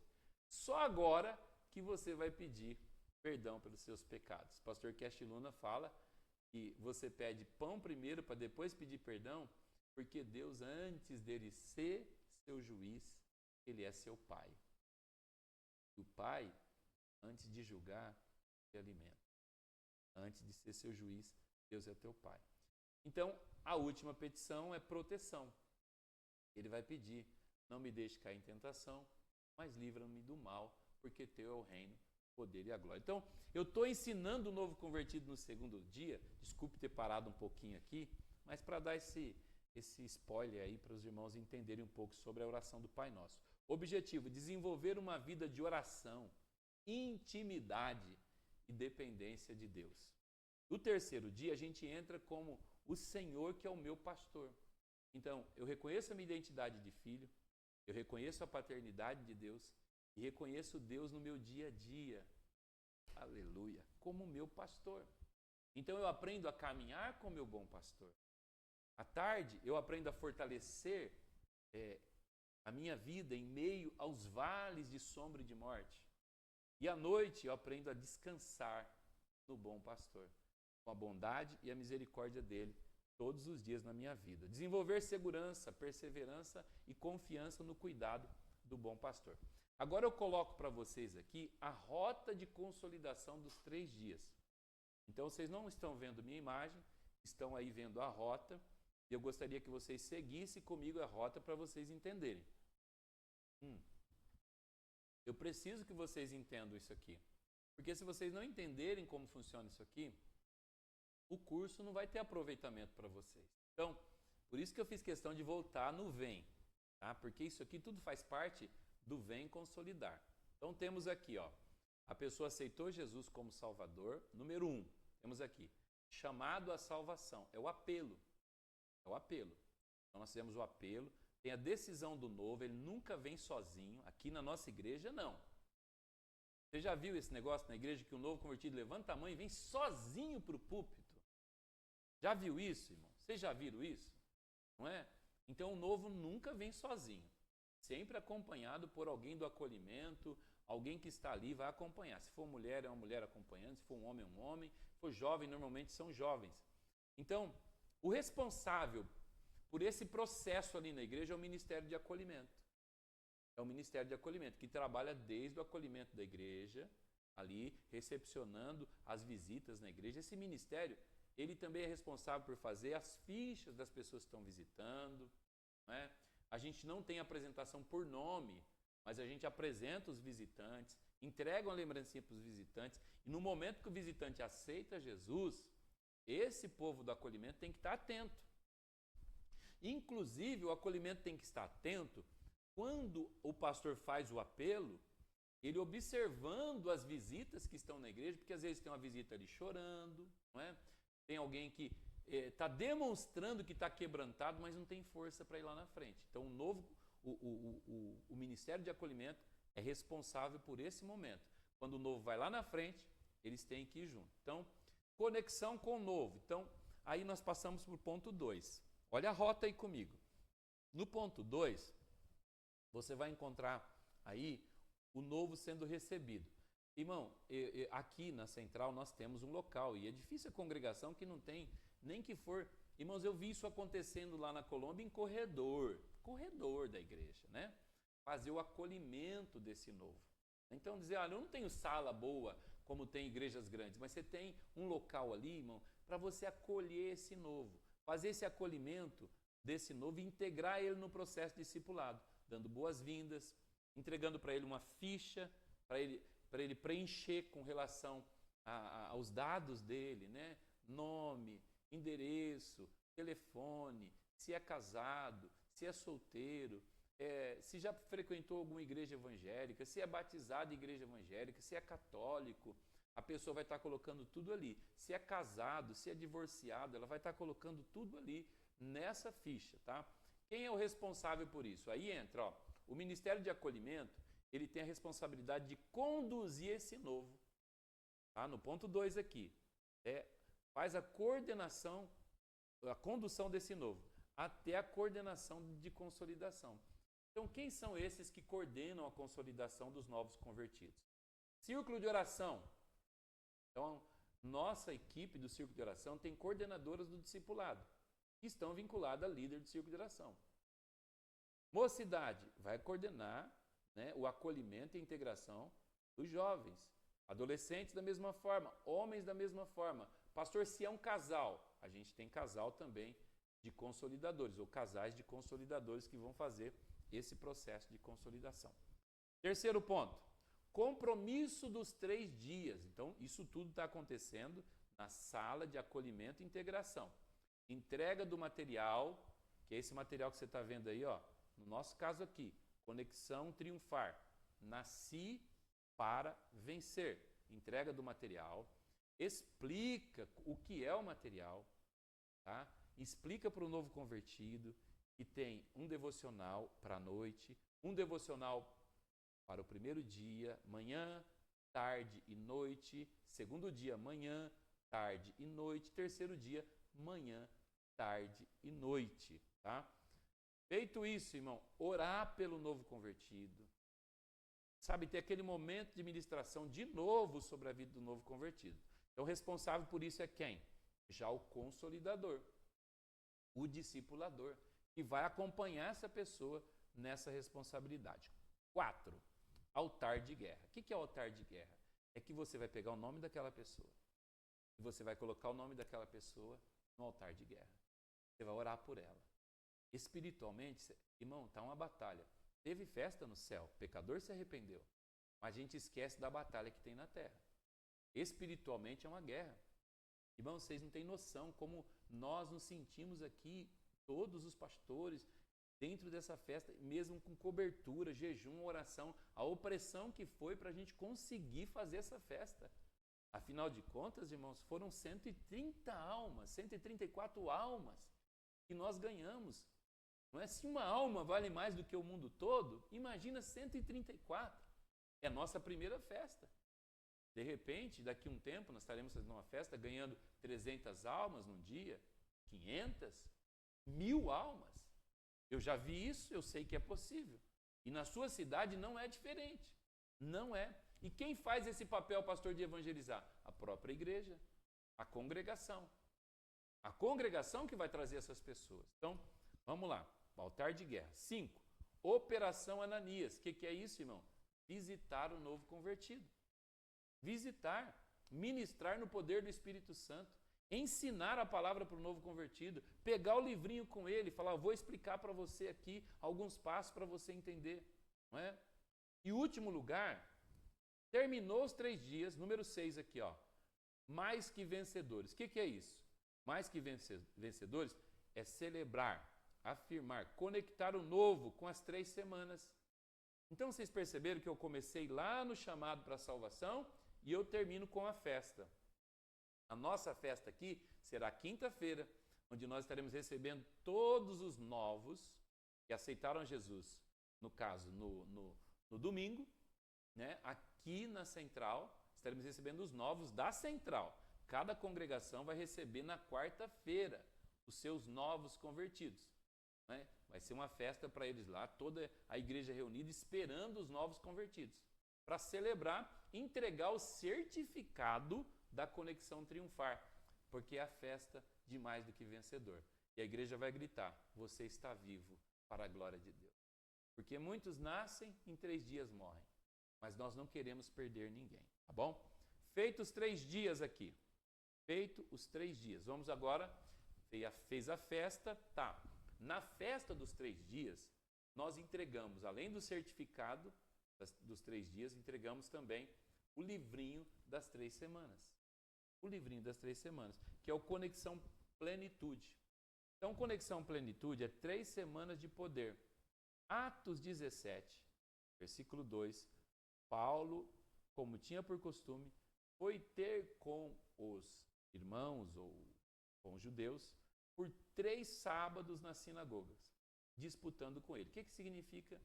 Só agora que você vai pedir perdão pelos seus pecados. O pastor Cash Luna fala que você pede pão primeiro para depois pedir perdão, porque Deus, antes dele ser seu juiz, ele é seu pai. O pai, antes de julgar, te alimenta. Antes de ser seu juiz, Deus é teu pai. Então, a última petição é proteção. Ele vai pedir: não me deixe cair em tentação, mas livra-me do mal, porque teu é o reino, o poder e a glória. Então, eu estou ensinando o novo convertido no segundo dia. Desculpe ter parado um pouquinho aqui, mas para dar esse spoiler aí para os irmãos entenderem um pouco sobre a oração do Pai Nosso. Objetivo: desenvolver uma vida de oração, intimidade e dependência de Deus. No terceiro dia, a gente entra como o Senhor que é o meu pastor. Então, eu reconheço a minha identidade de filho, eu reconheço a paternidade de Deus e reconheço Deus no meu dia a dia. Aleluia! Como meu pastor. Então, eu aprendo a caminhar com o meu bom pastor. À tarde, eu aprendo a fortalecer a minha vida em meio aos vales de sombra e de morte. E à noite, eu aprendo a descansar no bom pastor, com a bondade e a misericórdia dele todos os dias na minha vida. Desenvolver segurança, perseverança e confiança no cuidado do bom pastor. Agora eu coloco para vocês aqui a rota de consolidação dos 3 dias. Então vocês não estão vendo minha imagem, estão aí vendo a rota. E eu gostaria que vocês seguissem comigo a rota para vocês entenderem. Eu preciso que vocês entendam isso aqui. Porque se vocês não entenderem como funciona isso aqui, o curso não vai ter aproveitamento para vocês. Então, por isso que eu fiz questão de voltar no VEM. Tá? Porque isso aqui tudo faz parte do VEM Consolidar. Então temos aqui, ó, a pessoa aceitou Jesus como Salvador. Número 1, temos aqui, chamado à salvação. É o apelo. É o apelo. Então nós fizemos o apelo. Tem a decisão do novo, ele nunca vem sozinho. Aqui na nossa igreja, não. Você já viu esse negócio na igreja que o novo convertido levanta a mão e vem sozinho para o púlpito? Já viu isso, irmão? Vocês já viram isso? Não é? Então o novo nunca vem sozinho. Sempre acompanhado por alguém do acolhimento, alguém que está ali vai acompanhar. Se for mulher, é uma mulher acompanhando. Se for um homem, é um homem. Se for jovem, normalmente são jovens. Então, o responsável por esse processo ali na igreja é o Ministério de Acolhimento. É o Ministério de Acolhimento, que trabalha desde o acolhimento da igreja, ali, recepcionando as visitas na igreja. Esse ministério, ele também é responsável por fazer as fichas das pessoas que estão visitando. Não é? A gente não tem apresentação por nome, mas a gente apresenta os visitantes, entrega uma lembrancinha para os visitantes, e no momento que o visitante aceita Jesus, esse povo do acolhimento tem que estar atento. Inclusive, o acolhimento tem que estar atento quando o pastor faz o apelo, ele observando as visitas que estão na igreja, porque às vezes tem uma visita ali chorando, não é? Tem alguém que está demonstrando que está quebrantado, mas não tem força para ir lá na frente. Então, o Ministério de Acolhimento é responsável por esse momento. Quando o novo vai lá na frente, eles têm que ir junto. Então, conexão com o novo. Então, aí nós passamos para o ponto 2. Olha a rota aí comigo. No ponto 2, você vai encontrar aí o novo sendo recebido. Irmão, aqui na Central nós temos um local e é difícil a congregação que não tem, nem que for... Irmãos, eu vi isso acontecendo lá na Colômbia em corredor da igreja, né? Fazer o acolhimento desse novo. Então dizer, olha, eu não tenho sala boa como tem igrejas grandes, mas você tem um local ali, irmão, para você acolher esse novo. Fazer esse acolhimento desse novo e integrar ele no processo discipulado, dando boas-vindas, entregando para ele uma ficha, para ele preencher com relação aos dados dele, né? Nome, endereço, telefone, se é casado, se é solteiro, se já frequentou alguma igreja evangélica, se é batizado em igreja evangélica, se é católico, a pessoa vai estar colocando tudo ali. Se é casado, se é divorciado, ela vai estar colocando tudo ali nessa ficha, tá? Quem é o responsável por isso? Aí entra, ó, o Ministério de Acolhimento, ele tem a responsabilidade de conduzir esse novo, tá? No ponto 2 aqui, faz a coordenação, a condução desse novo, até a coordenação de consolidação. Então, quem são esses que coordenam a consolidação dos novos convertidos? Círculo de oração. Então, nossa equipe do Círculo de Oração tem coordenadoras do discipulado, que estão vinculadas a líder do Círculo de Oração. Mocidade vai coordenar, né, o acolhimento e integração dos jovens. Adolescentes da mesma forma, homens da mesma forma. Pastor, se é um casal, a gente tem casal também de consolidadores, ou casais de consolidadores que vão fazer esse processo de consolidação. Terceiro ponto, compromisso dos 3 dias. Então, isso tudo está acontecendo na sala de acolhimento e integração. Entrega do material, que é esse material que você está vendo aí, ó, no nosso caso aqui, Conexão Triunfar. Nasci para vencer. Entrega do material, explica o que é o material, tá? Explica para o novo convertido que tem um devocional para a noite, um devocional para o primeiro dia, manhã, tarde e noite, segundo dia, manhã, tarde e noite, terceiro dia, manhã, tarde e noite, tá? Feito isso, irmão, orar pelo novo convertido, sabe, ter aquele momento de ministração de novo sobre a vida do novo convertido. Então, o responsável por isso é quem? Já o consolidador, o discipulador, que vai acompanhar essa pessoa nessa responsabilidade. 4, altar de guerra. O que é o altar de guerra? É que você vai pegar o nome daquela pessoa e você vai colocar o nome daquela pessoa no altar de guerra. Você vai orar por ela. Espiritualmente, irmão, está uma batalha. Teve festa no céu, o pecador se arrependeu, mas a gente esquece da batalha que tem na terra. Espiritualmente é uma guerra. Irmão, vocês não têm noção como nós nos sentimos aqui, todos os pastores, dentro dessa festa, mesmo com cobertura, jejum, oração, a opressão que foi para a gente conseguir fazer essa festa. Afinal de contas, irmãos, foram 130 almas, 134 almas que nós ganhamos. Não é? Se uma alma vale mais do que o mundo todo, imagina 134. É a nossa primeira festa. De repente, daqui a um tempo, nós estaremos fazendo uma festa ganhando 300 almas num dia, 500, 1000 almas. Eu já vi isso, eu sei que é possível. E na sua cidade não é diferente. Não é. E quem faz esse papel, pastor, de evangelizar? A própria igreja, a congregação. A congregação que vai trazer essas pessoas. Então, vamos lá. Altar de guerra. 5. Operação Ananias. O que é isso, irmão? Visitar o novo convertido. Visitar, ministrar no poder do Espírito Santo, ensinar a palavra para o novo convertido, pegar o livrinho com ele e falar, vou explicar para você aqui alguns passos para você entender. Não é? E último lugar, terminou os 3 dias, número 6 aqui, ó, mais que vencedores. O que é isso? Mais que vencedores é celebrar, afirmar, conectar o novo com as 3 semanas. Então vocês perceberam que eu comecei lá no chamado para a salvação e eu termino com a festa. A nossa festa aqui será quinta-feira, onde nós estaremos recebendo todos os novos que aceitaram Jesus, no caso, no domingo, né? Aqui na Central, estaremos recebendo os novos da Central. Cada congregação vai receber na quarta-feira os seus novos convertidos. né? Vai ser uma festa para eles lá, toda a igreja reunida esperando os novos convertidos, para celebrar, entregar o certificado da conexão triunfar, porque é a festa de mais do que vencedor. E a igreja vai gritar: você está vivo para a glória de Deus. Porque muitos nascem, em 3 dias morrem. Mas nós não queremos perder ninguém, tá bom? Feito os 3 dias aqui. Feito os 3 dias. Vamos agora, fez a festa, tá. Na festa dos 3 dias, nós entregamos, além do certificado dos 3 dias, entregamos também o livrinho das 3 semanas. O livrinho das 3 semanas, que é o Conexão Plenitude. Então, Conexão Plenitude é 3 semanas de poder. Atos 17, versículo 2, Paulo, como tinha por costume, foi ter com os irmãos ou com os judeus por 3 sábados nas sinagogas, disputando com ele. O que significa?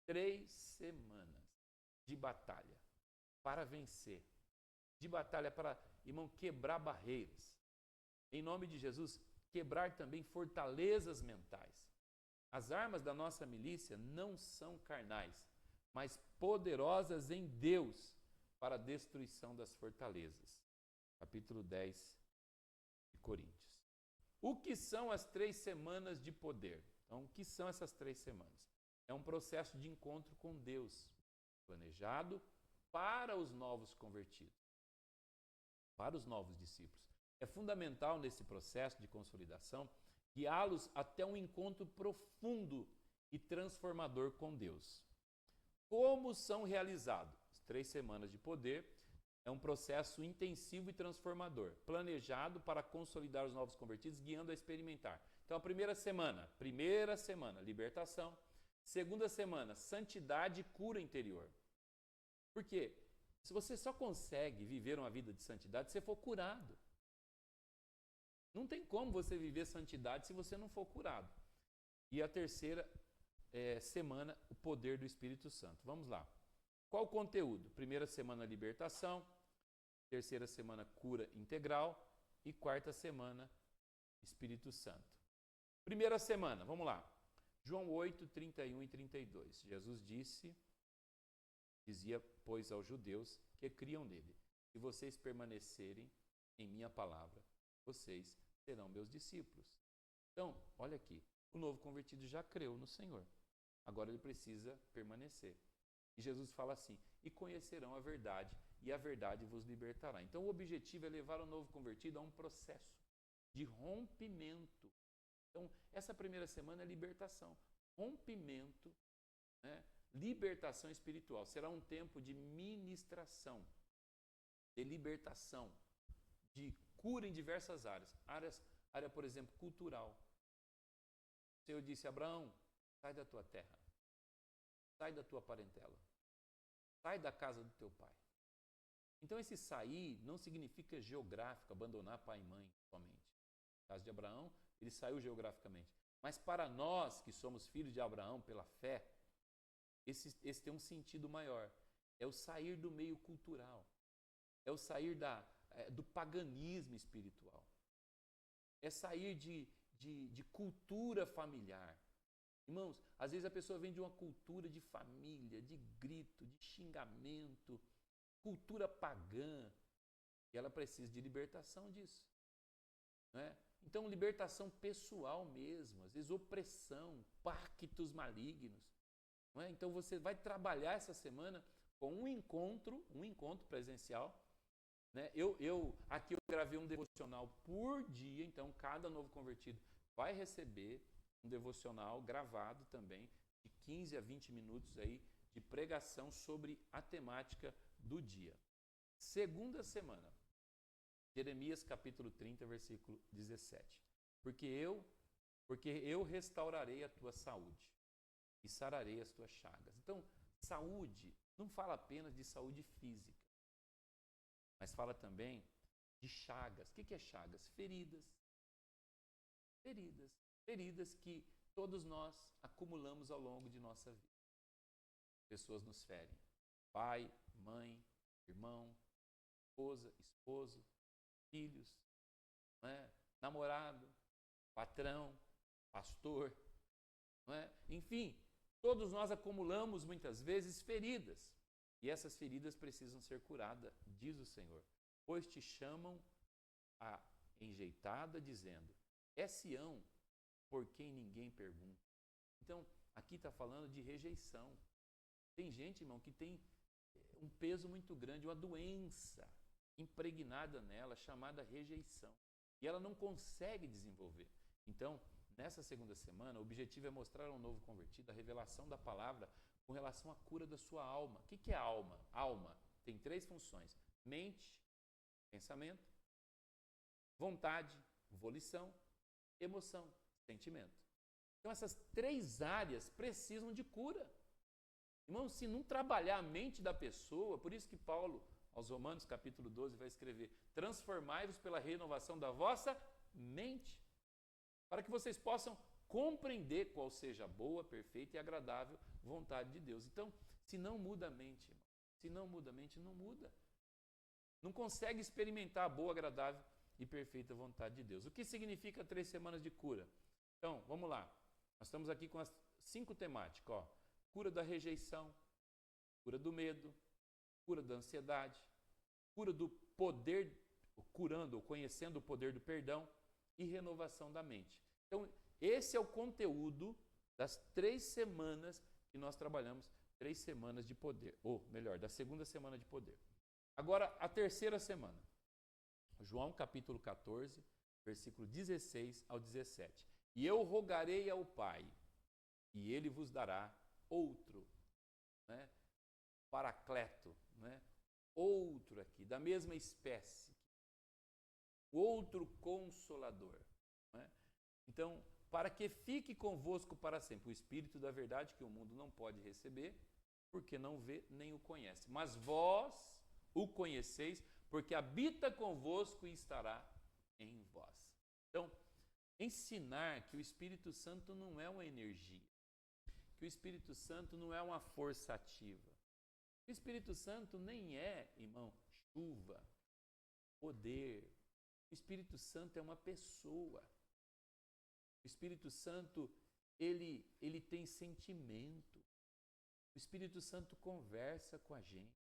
3 semanas de batalha para vencer, de batalha para, irmão, quebrar barreiras. Em nome de Jesus, quebrar também fortalezas mentais. As armas da nossa milícia não são carnais, mas poderosas em Deus para a destruição das fortalezas. Capítulo 10 de Coríntios. O que são as 3 semanas de poder? Então, o que são essas 3 semanas? É um processo de encontro com Deus, planejado para os novos convertidos, para os novos discípulos. É fundamental nesse processo de consolidação guiá-los até um encontro profundo e transformador com Deus. Como são realizados? 3 semanas de poder é um processo intensivo e transformador, planejado para consolidar os novos convertidos, guiando a experimentar. Então, a primeira semana, libertação. Segunda semana, santidade e cura interior. Por quê? Se você só consegue viver uma vida de santidade se você for curado. Não tem como você viver santidade se você não for curado. E a terceira semana, o poder do Espírito Santo. Vamos lá. Qual o conteúdo? Primeira semana, libertação. Terceira semana, cura integral. E quarta semana, Espírito Santo. Primeira semana, vamos lá. João 8, 31 e 32. Jesus dizia, pois, aos judeus que criam nele: se vocês permanecerem em minha palavra, vocês serão meus discípulos. Então, olha aqui, o novo convertido já creu no Senhor. Agora ele precisa permanecer. E Jesus fala assim: e conhecerão a verdade, e a verdade vos libertará. Então, o objetivo é levar o novo convertido a um processo de rompimento. Então, essa primeira semana é libertação, rompimento, né? Libertação espiritual. Será um tempo de ministração, de libertação, de cura em diversas áreas. Área, por exemplo, cultural. O Senhor disse: Abraão, sai da tua terra, sai da tua parentela, sai da casa do teu pai. Então, esse sair não significa geográfico, abandonar pai e mãe somente. No caso de Abraão, ele saiu geograficamente. Mas para nós que somos filhos de Abraão pela fé, esse tem um sentido maior. É o sair do meio cultural. É o sair do paganismo espiritual. É sair de cultura familiar. Irmãos, às vezes a pessoa vem de uma cultura de família, de grito, de xingamento, cultura pagã, e ela precisa de libertação disso. Né? Então, libertação pessoal mesmo, às vezes opressão, pactos malignos. Não é? Então, você vai trabalhar essa semana com um encontro presencial. Né? Aqui eu gravei um devocional por dia, então cada novo convertido vai receber um devocional gravado também, de 15 a 20 minutos aí, de pregação sobre a temática do dia. Segunda semana, Jeremias capítulo 30, versículo 17. Porque eu restaurarei a tua saúde e sararei as tuas chagas. Então, saúde não fala apenas de saúde física, mas fala também de chagas. O que é chagas? Feridas. Feridas que todos nós acumulamos ao longo de nossa vida. Pessoas nos ferem. Pai, mãe, irmão, esposa, esposo, filhos, né? Namorado, patrão, pastor, não é? Enfim, todos nós acumulamos muitas vezes feridas. E essas feridas precisam ser curadas, diz o Senhor. Pois te chamam a enjeitada, dizendo, é Sião, por quem ninguém pergunta. Então, aqui está falando de rejeição. Tem gente, irmão, que tem um peso muito grande, uma doença impregnada nela, chamada rejeição. E ela não consegue desenvolver. Então, nessa segunda semana, o objetivo é mostrar ao novo convertido a revelação da palavra com relação à cura da sua alma. O que é alma? Alma tem 3 funções: mente, pensamento, vontade, volição, emoção, sentimento. Então, essas 3 áreas precisam de cura. Irmão, se não trabalhar a mente da pessoa, por isso que Paulo, aos Romanos, capítulo 12, vai escrever, transformai-vos pela renovação da vossa mente, para que vocês possam compreender qual seja a boa, perfeita e agradável vontade de Deus. Então, se não muda a mente, irmão, se não muda a mente, não muda. Não consegue experimentar a boa, agradável e perfeita vontade de Deus. O que significa 3 semanas de cura? Então, vamos lá. Nós estamos aqui com as 5 temáticas, ó. Cura da rejeição, cura do medo, cura da ansiedade, cura do poder, curando ou conhecendo o poder do perdão e renovação da mente. Então, esse é o conteúdo das 3 semanas que nós trabalhamos, 3 semanas de poder, ou melhor, da segunda semana de poder. Agora, a terceira semana. João capítulo 14, versículo 16 ao 17. E eu rogarei ao Pai, e ele vos dará outro, né? Paracleto, né? Outro aqui, da mesma espécie, outro consolador, né? Então, para que fique convosco para sempre o Espírito da verdade que o mundo não pode receber, porque não vê nem o conhece. Mas vós o conheceis, porque habita convosco e estará em vós. Então, ensinar que o Espírito Santo não é uma energia, que o Espírito Santo não é uma força ativa. O Espírito Santo nem é, irmão, chuva, poder. O Espírito Santo é uma pessoa. O Espírito Santo, ele tem sentimento. O Espírito Santo conversa com a gente.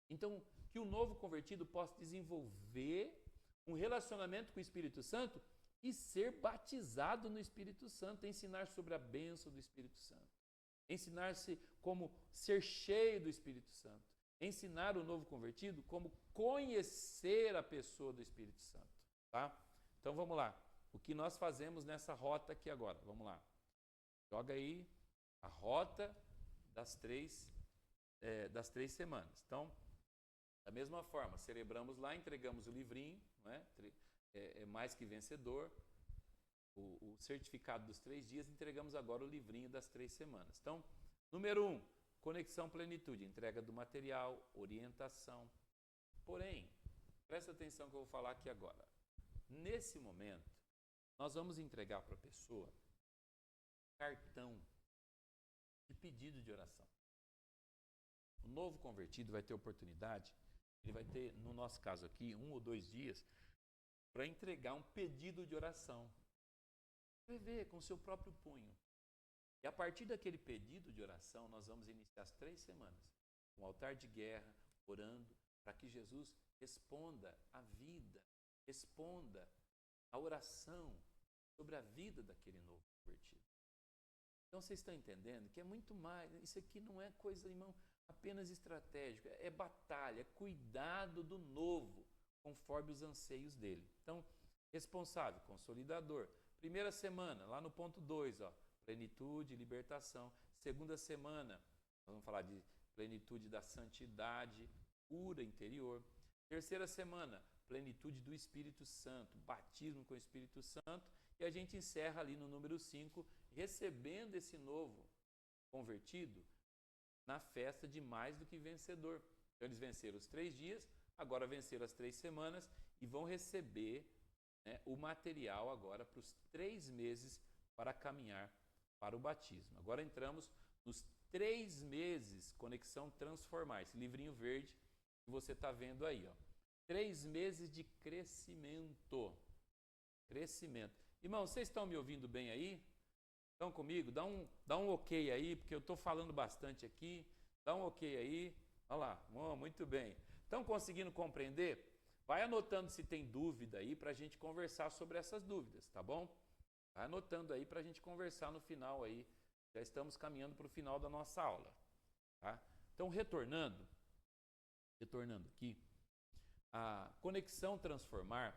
Então, que o novo convertido possa desenvolver um relacionamento com o Espírito Santo e ser batizado no Espírito Santo, ensinar sobre a bênção do Espírito Santo, ensinar-se como ser cheio do Espírito Santo, ensinar o novo convertido como conhecer a pessoa do Espírito Santo, tá? Então vamos lá, o que nós fazemos nessa rota aqui agora, vamos lá, joga aí a rota das três semanas. Então, da mesma forma, celebramos lá, entregamos o livrinho, né? É mais que vencedor, o certificado dos 3 dias, entregamos agora o livrinho das 3 semanas. Então, número 1, conexão plenitude, entrega do material, orientação. Porém, presta atenção que eu vou falar aqui agora. Nesse momento, nós vamos entregar para a pessoa cartão de pedido de oração. O novo convertido vai ter oportunidade, ele vai ter, no nosso caso aqui, 1 ou 2 dias, para entregar um pedido de oração. Escrever com o seu próprio punho. E a partir daquele pedido de oração, nós vamos iniciar as 3 semanas. Um altar de guerra, orando, para que Jesus responda a vida, responda a oração sobre a vida daquele novo convertido. Então vocês estão entendendo que é muito mais, isso aqui não é coisa, irmão, apenas estratégica, é batalha, é cuidado do novo, conforme os anseios dele. Então, responsável, consolidador. Primeira semana, lá no ponto 2, ó, plenitude, libertação. Segunda semana, nós vamos falar de plenitude da santidade, cura interior. Terceira semana, plenitude do Espírito Santo, batismo com o Espírito Santo. E a gente encerra ali no número 5, recebendo esse novo convertido na festa de mais do que vencedor. Então eles venceram os 3 dias, agora venceram as 3 semanas e vão receber, né, o material agora para os 3 meses para caminhar para o batismo. Agora entramos nos 3 meses, conexão transformar, esse livrinho verde que você está vendo aí, ó. 3 meses de crescimento. Crescimento. Irmão, vocês estão me ouvindo bem aí? Estão comigo? Dá um ok aí, porque eu estou falando bastante aqui. Dá um ok aí. Olha lá, muito bem. Estão conseguindo compreender? Vai anotando se tem dúvida aí para a gente conversar sobre essas dúvidas, tá bom? Vai anotando aí para a gente conversar no final aí. Já estamos caminhando para o final da nossa aula, tá? Então, retornando aqui, a conexão transformar,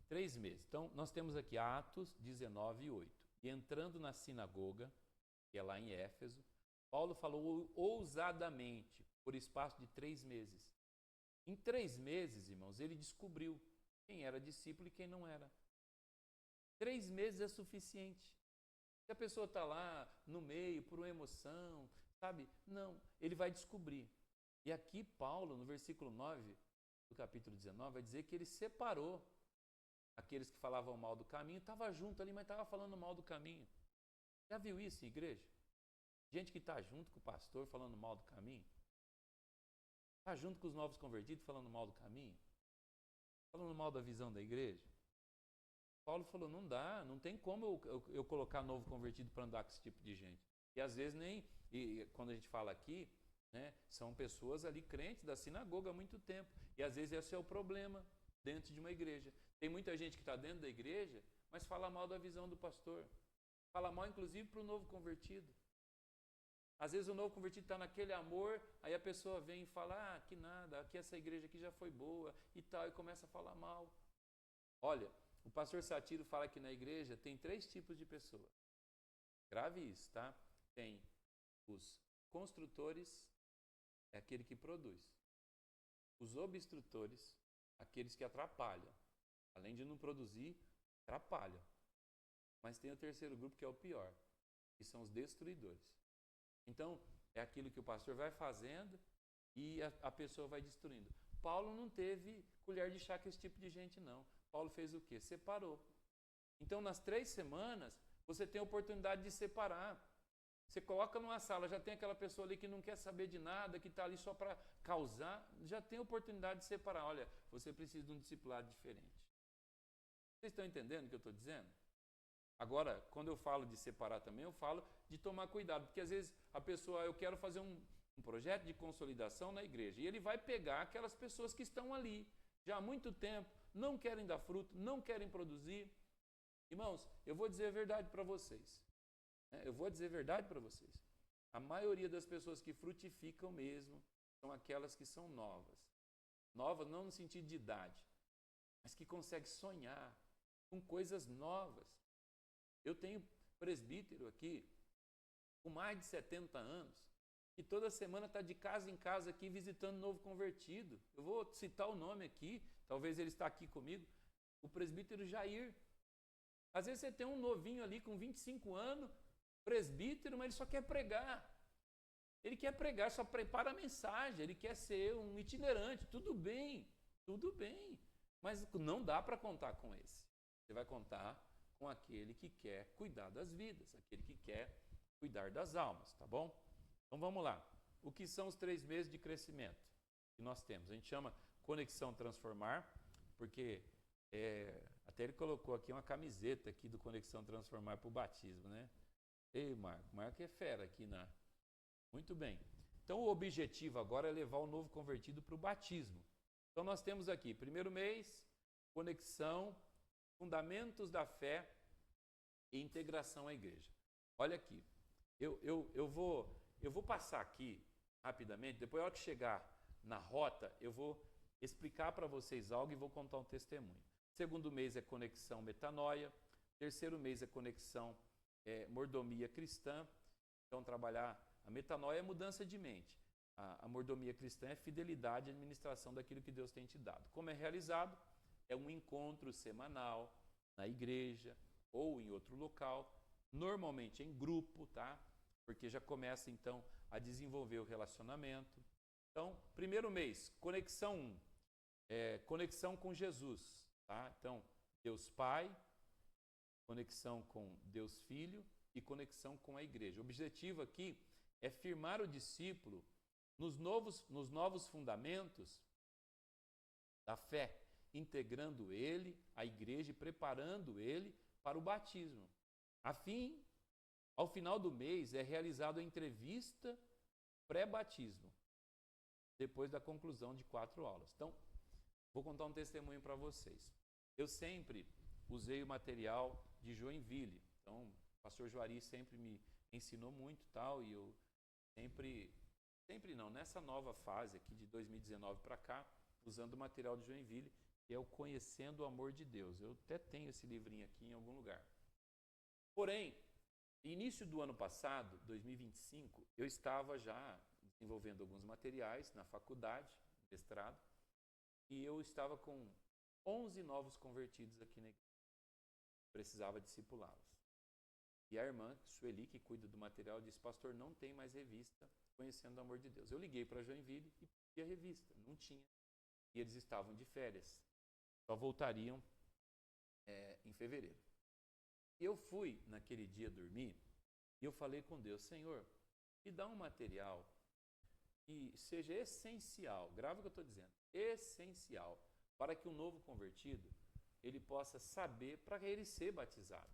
3 meses. Então, nós temos aqui Atos 19:8. E entrando na sinagoga, que é lá em Éfeso, Paulo falou ousadamente por espaço de 3 meses. Em 3 meses, irmãos, ele descobriu quem era discípulo e quem não era. 3 meses é suficiente. Se a pessoa está lá no meio, por uma emoção, sabe? Não, ele vai descobrir. E aqui Paulo, no versículo 9 do capítulo 19, vai dizer que ele separou aqueles que falavam mal do caminho, estava junto ali, mas estava falando mal do caminho. Já viu isso, igreja? Gente que está junto com o pastor falando mal do caminho? Está junto com os novos convertidos falando mal do caminho? Falando mal da visão da igreja? Paulo falou, não dá, não tem como eu colocar novo convertido para andar com esse tipo de gente. E às vezes quando a gente fala aqui, né, são pessoas ali crentes da sinagoga há muito tempo. E às vezes esse é o problema dentro de uma igreja. Tem muita gente que está dentro da igreja, mas fala mal da visão do pastor. Fala mal inclusive para o novo convertido. Às vezes o novo convertido está naquele amor, aí a pessoa vem e fala, que nada, aqui essa igreja aqui já foi boa e tal, e começa a falar mal. Olha, o pastor Satiro fala que na igreja tem 3 tipos de pessoas. Grave isso, tá? Tem os construtores, é aquele que produz. Os obstrutores, aqueles que atrapalham. Além de não produzir, atrapalham. Mas tem o terceiro grupo que é o pior, que são os destruidores. Então, é aquilo que o pastor vai fazendo e a pessoa vai destruindo. Paulo não teve colher de chá com esse tipo de gente, não. Paulo fez o quê? Separou. Então, nas 3 semanas, você tem a oportunidade de separar. Você coloca numa sala, já tem aquela pessoa ali que não quer saber de nada, que está ali só para causar, já tem a oportunidade de separar. Olha, você precisa de um discipulado diferente. Vocês estão entendendo o que eu estou dizendo? Agora, quando eu falo de separar também, eu falo de tomar cuidado, porque às vezes a pessoa, eu quero fazer um projeto de consolidação na igreja, e ele vai pegar aquelas pessoas que estão ali, já há muito tempo, não querem dar fruto, não querem produzir. Irmãos, eu vou dizer a verdade para vocês. A maioria das pessoas que frutificam mesmo são aquelas que são novas. Novas não no sentido de idade, mas que conseguem sonhar com coisas novas. Eu tenho presbítero aqui, com mais de 70 anos, que toda semana está de casa em casa aqui visitando novo convertido. Eu vou citar o nome aqui, talvez ele está aqui comigo, o presbítero Jair. Às vezes você tem um novinho ali com 25 anos, presbítero, mas ele só quer pregar. Ele quer pregar, só prepara a mensagem, ele quer ser um itinerante. Tudo bem, mas não dá para contar com esse. Você vai contar com aquele que quer cuidar das vidas, aquele que quer cuidar das almas, tá bom? Então vamos lá. O que são os 3 meses de crescimento que nós temos? A gente chama Conexão Transformar, porque até ele colocou aqui uma camiseta aqui do Conexão Transformar para o batismo, né? Ei, Marco é fera aqui na... Muito bem. Então o objetivo agora é levar o novo convertido para o batismo. Então nós temos aqui, 1º mês, conexão, fundamentos da fé e integração à igreja. Olha aqui, eu vou passar aqui rapidamente, depois na hora que chegar na rota, eu vou explicar para vocês algo e vou contar um testemunho. 2º mês é conexão metanoia, 3º mês é conexão mordomia cristã. Então trabalhar a metanoia é mudança de mente. A mordomia cristã é fidelidade e administração daquilo que Deus tem te dado. Como é realizado? É um encontro semanal na igreja ou em outro local, normalmente em grupo, tá? Porque já começa então a desenvolver o relacionamento. Então, 1º mês, conexão 1, conexão com Jesus, tá? Então, Deus Pai, conexão com Deus Filho e conexão com a igreja. O objetivo aqui é firmar o discípulo nos novos fundamentos da fé, integrando ele, a igreja, e preparando ele para o batismo, a fim Ao final do mês é realizada a entrevista pré-batismo, depois da conclusão de 4 aulas. Então, vou contar um testemunho para vocês. Eu sempre usei o material de Joinville. Então, o pastor Juari sempre me ensinou muito tal, e eu sempre não, nessa nova fase aqui de 2019 para cá, usando o material de Joinville, que é o Conhecendo o Amor de Deus. Eu até tenho esse livrinho aqui em algum lugar. Porém, início do ano passado, 2025, eu estava já desenvolvendo alguns materiais na faculdade, mestrado, e eu estava com 11 novos convertidos aqui na igreja. Precisava discipulá-los. E a irmã, Sueli, que cuida do material, disse: pastor, não tem mais revista Conhecendo o Amor de Deus. Eu liguei para Joinville e pedi a revista. Não tinha. E eles estavam de férias. Só voltariam em fevereiro. E eu fui, naquele dia, dormir, e eu falei com Deus: Senhor, me dá um material que seja essencial, grava o que eu estou dizendo, essencial, para que o novo convertido, ele possa saber, para ele ser batizado.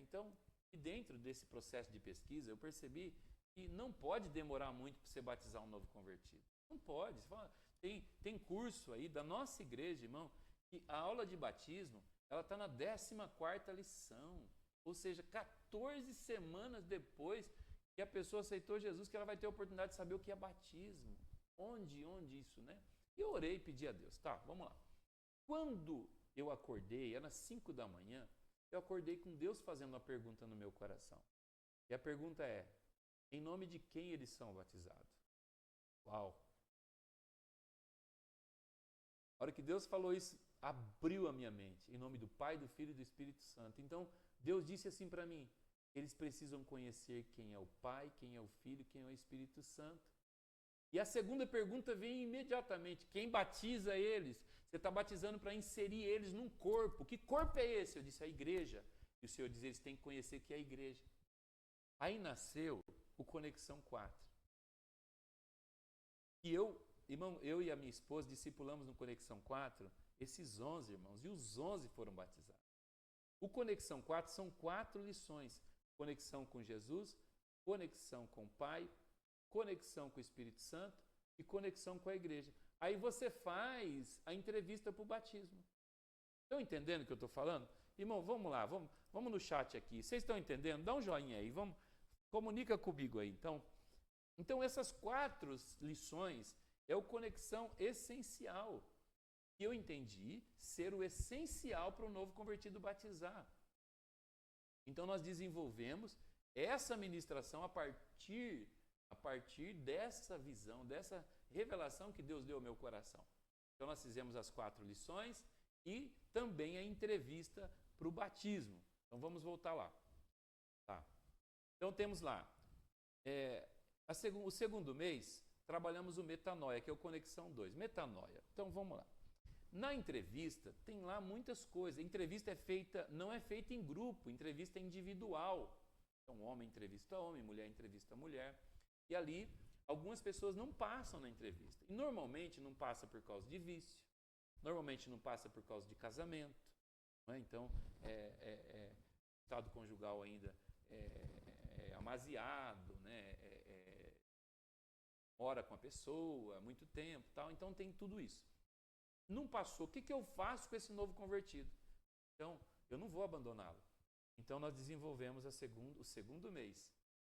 Então, e dentro desse processo de pesquisa, eu percebi que não pode demorar muito para você batizar um novo convertido. Não pode. Você fala, tem curso aí da nossa igreja, irmão, que a aula de batismo, ela está na 14ª lição. Ou seja, 14 semanas depois que a pessoa aceitou Jesus, que ela vai ter a oportunidade de saber o que é batismo. Onde isso, né? E eu orei e pedi a Deus. Tá, vamos lá. Quando eu acordei, era 5 da manhã, eu acordei com Deus fazendo uma pergunta no meu coração. E a pergunta é: em nome de quem eles são batizados? Uau! A hora que Deus falou isso, abriu a minha mente. Em nome do Pai, do Filho e do Espírito Santo. Então, Deus disse assim para mim: eles precisam conhecer quem é o Pai, quem é o Filho, quem é o Espírito Santo. E a segunda pergunta vem imediatamente: quem batiza eles? Você está batizando para inserir eles num corpo. Que corpo é esse? Eu disse: a igreja. E o Senhor diz: eles têm que conhecer que é a igreja. Aí nasceu o Conexão 4. E irmão, eu e a minha esposa discipulamos no Conexão 4 esses 11 irmãos, e os 11 foram batizados. O Conexão 4 são 4 lições: conexão com Jesus, conexão com o Pai, conexão com o Espírito Santo e conexão com a igreja. Aí você faz a entrevista para o batismo. Estão entendendo o que eu estou falando? Irmão, vamos lá, vamos no chat aqui. Vocês estão entendendo? Dá um joinha aí, comunica comigo aí. Então essas 4 lições é o conexão essencial. E eu entendi ser o essencial para o novo convertido batizar. Então nós desenvolvemos essa ministração a partir dessa visão, dessa revelação que Deus deu ao meu coração. Então nós fizemos as 4 lições e também a entrevista para o batismo. Então vamos voltar lá. Tá. Então temos lá, o segundo mês, trabalhamos o Metanoia, que é o Conexão 2. Metanoia. Então vamos lá. Na entrevista, tem lá muitas coisas. A entrevista não é feita em grupo, entrevista é individual. Então, homem entrevista homem, mulher entrevista mulher. E ali, algumas pessoas não passam na entrevista. E normalmente não passa por causa de vício, normalmente não passa por causa de casamento. Não é? Então, estado conjugal ainda amaziado, né? Mora com a pessoa há muito tempo, tal. Então tem tudo isso. Não passou, o que eu faço com esse novo convertido? Então, eu não vou abandoná-lo. Então, nós desenvolvemos o segundo mês,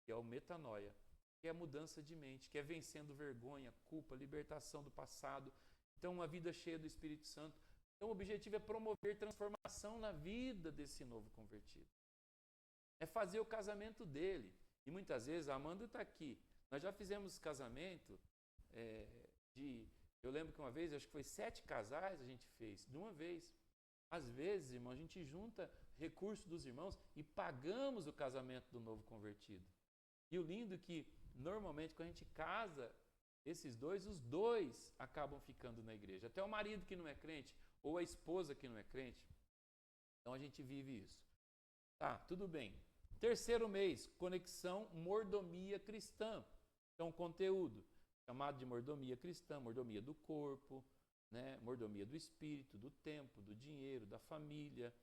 que é o Metanoia, que é a mudança de mente, que é vencendo vergonha, culpa, libertação do passado. Então, uma vida cheia do Espírito Santo. Então, o objetivo é promover transformação na vida desse novo convertido. É fazer o casamento dele. E muitas vezes, a Amanda está aqui. Nós já fizemos casamento eu lembro que uma vez, acho que foi 7 casais a gente fez, de uma vez. Às vezes, irmão, a gente junta recursos dos irmãos e pagamos o casamento do novo convertido. E o lindo é que, normalmente, quando a gente casa, os dois acabam ficando na igreja. Até o marido que não é crente, ou a esposa que não é crente. Então, a gente vive isso. Tá, tudo bem. Terceiro mês, conexão mordomia cristã. Então, conteúdo chamado de mordomia cristã, mordomia do corpo, né? Mordomia do espírito, do tempo, do dinheiro, da família.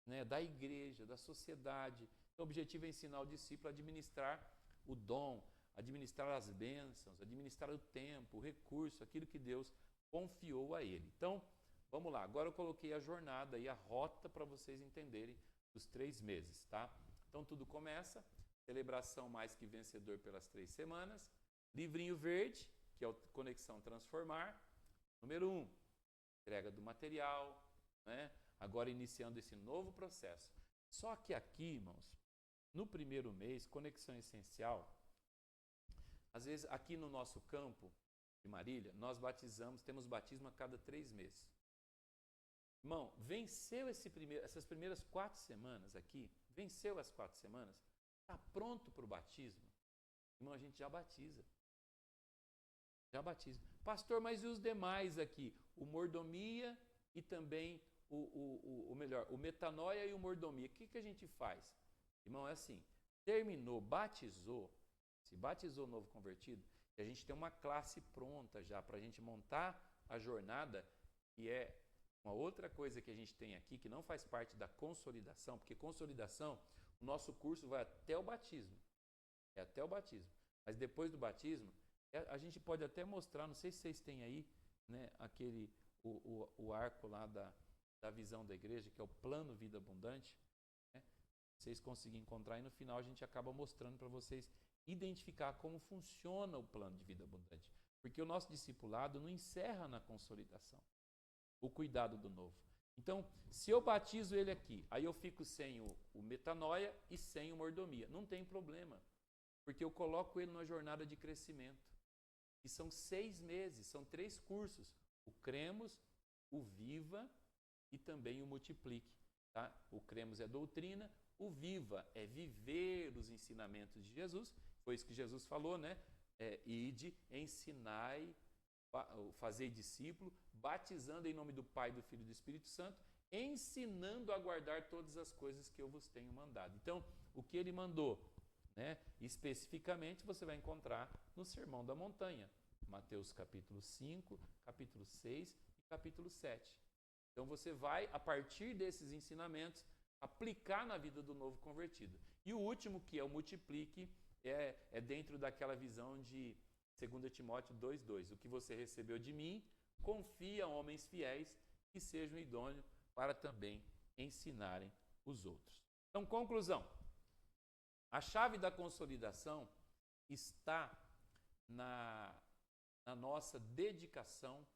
né, da igreja, da sociedade. Então, o objetivo é ensinar o discípulo a administrar o dom, administrar as bênçãos, administrar o tempo, o recurso, aquilo que Deus confiou a ele. Então, vamos lá. Agora eu coloquei a jornada e a rota para vocês entenderem os 3 meses, tá? Então, tudo começa, celebração mais que vencedor pelas 3 semanas, livrinho verde, que é o Conexão Transformar. Número 1, entrega do material, né? Agora iniciando esse novo processo. Só que aqui, irmãos, no primeiro mês, Conexão Essencial, às vezes aqui no nosso campo de Marília, nós batizamos, temos batismo a cada 3 meses. Irmão, venceu essas primeiras 4 semanas aqui, venceu as 4 semanas, está pronto para o batismo? Irmão, a gente já batiza. Já batiza. Pastor, mas e os demais aqui? O mordomia e também o metanoia e o mordomia. O que a gente faz? Irmão, é assim, terminou, batizou, se batizou novo convertido, e a gente tem uma classe pronta já para a gente montar a jornada, que é uma outra coisa que a gente tem aqui, que não faz parte da consolidação, porque consolidação, o nosso curso vai até o batismo. É até o batismo. Mas depois do batismo, a gente pode até mostrar, não sei se vocês têm aí, né, o arco lá da visão da igreja, que é o plano Vida Abundante, né? Vocês conseguem encontrar e no final a gente acaba mostrando para vocês identificar como funciona o plano de vida abundante. Porque o nosso discipulado não encerra na consolidação, o cuidado do novo. Então, se eu batizo ele aqui, aí eu fico sem o metanoia e sem o mordomia. Não tem problema, porque eu coloco ele numa jornada de crescimento. E são 6 meses, são 3 cursos. O Cremos, o Viva e também o Multiplique. Tá? O Cremos é doutrina, o Viva é viver os ensinamentos de Jesus. Foi isso que Jesus falou, né? Ide, ensinai, fazei discípulo, batizando em nome do Pai, do Filho e do Espírito Santo, ensinando a guardar todas as coisas que eu vos tenho mandado. Então, o que ele mandou, né, especificamente, você vai encontrar no Sermão da Montanha, Mateus capítulo 5, capítulo 6 e capítulo 7. Então, você vai, a partir desses ensinamentos, aplicar na vida do novo convertido. E o último, que é o Multiplique, é dentro daquela visão de 2 Timóteo 2,2. O que você recebeu de mim, confia a homens fiéis que sejam idôneos para também ensinarem os outros. Então, conclusão. A chave da consolidação está na nossa dedicação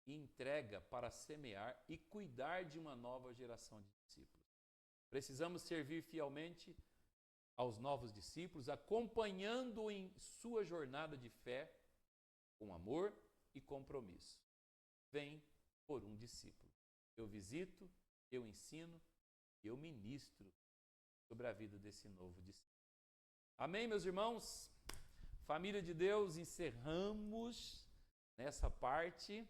e entrega para semear e cuidar de uma nova geração de discípulos. Precisamos servir fielmente aos novos discípulos, acompanhando em sua jornada de fé com amor e compromisso. Vem por um discípulo. Eu visito, eu ensino, eu ministro sobre a vida desse novo discípulo. Amém, meus irmãos? Família de Deus, encerramos nessa parte.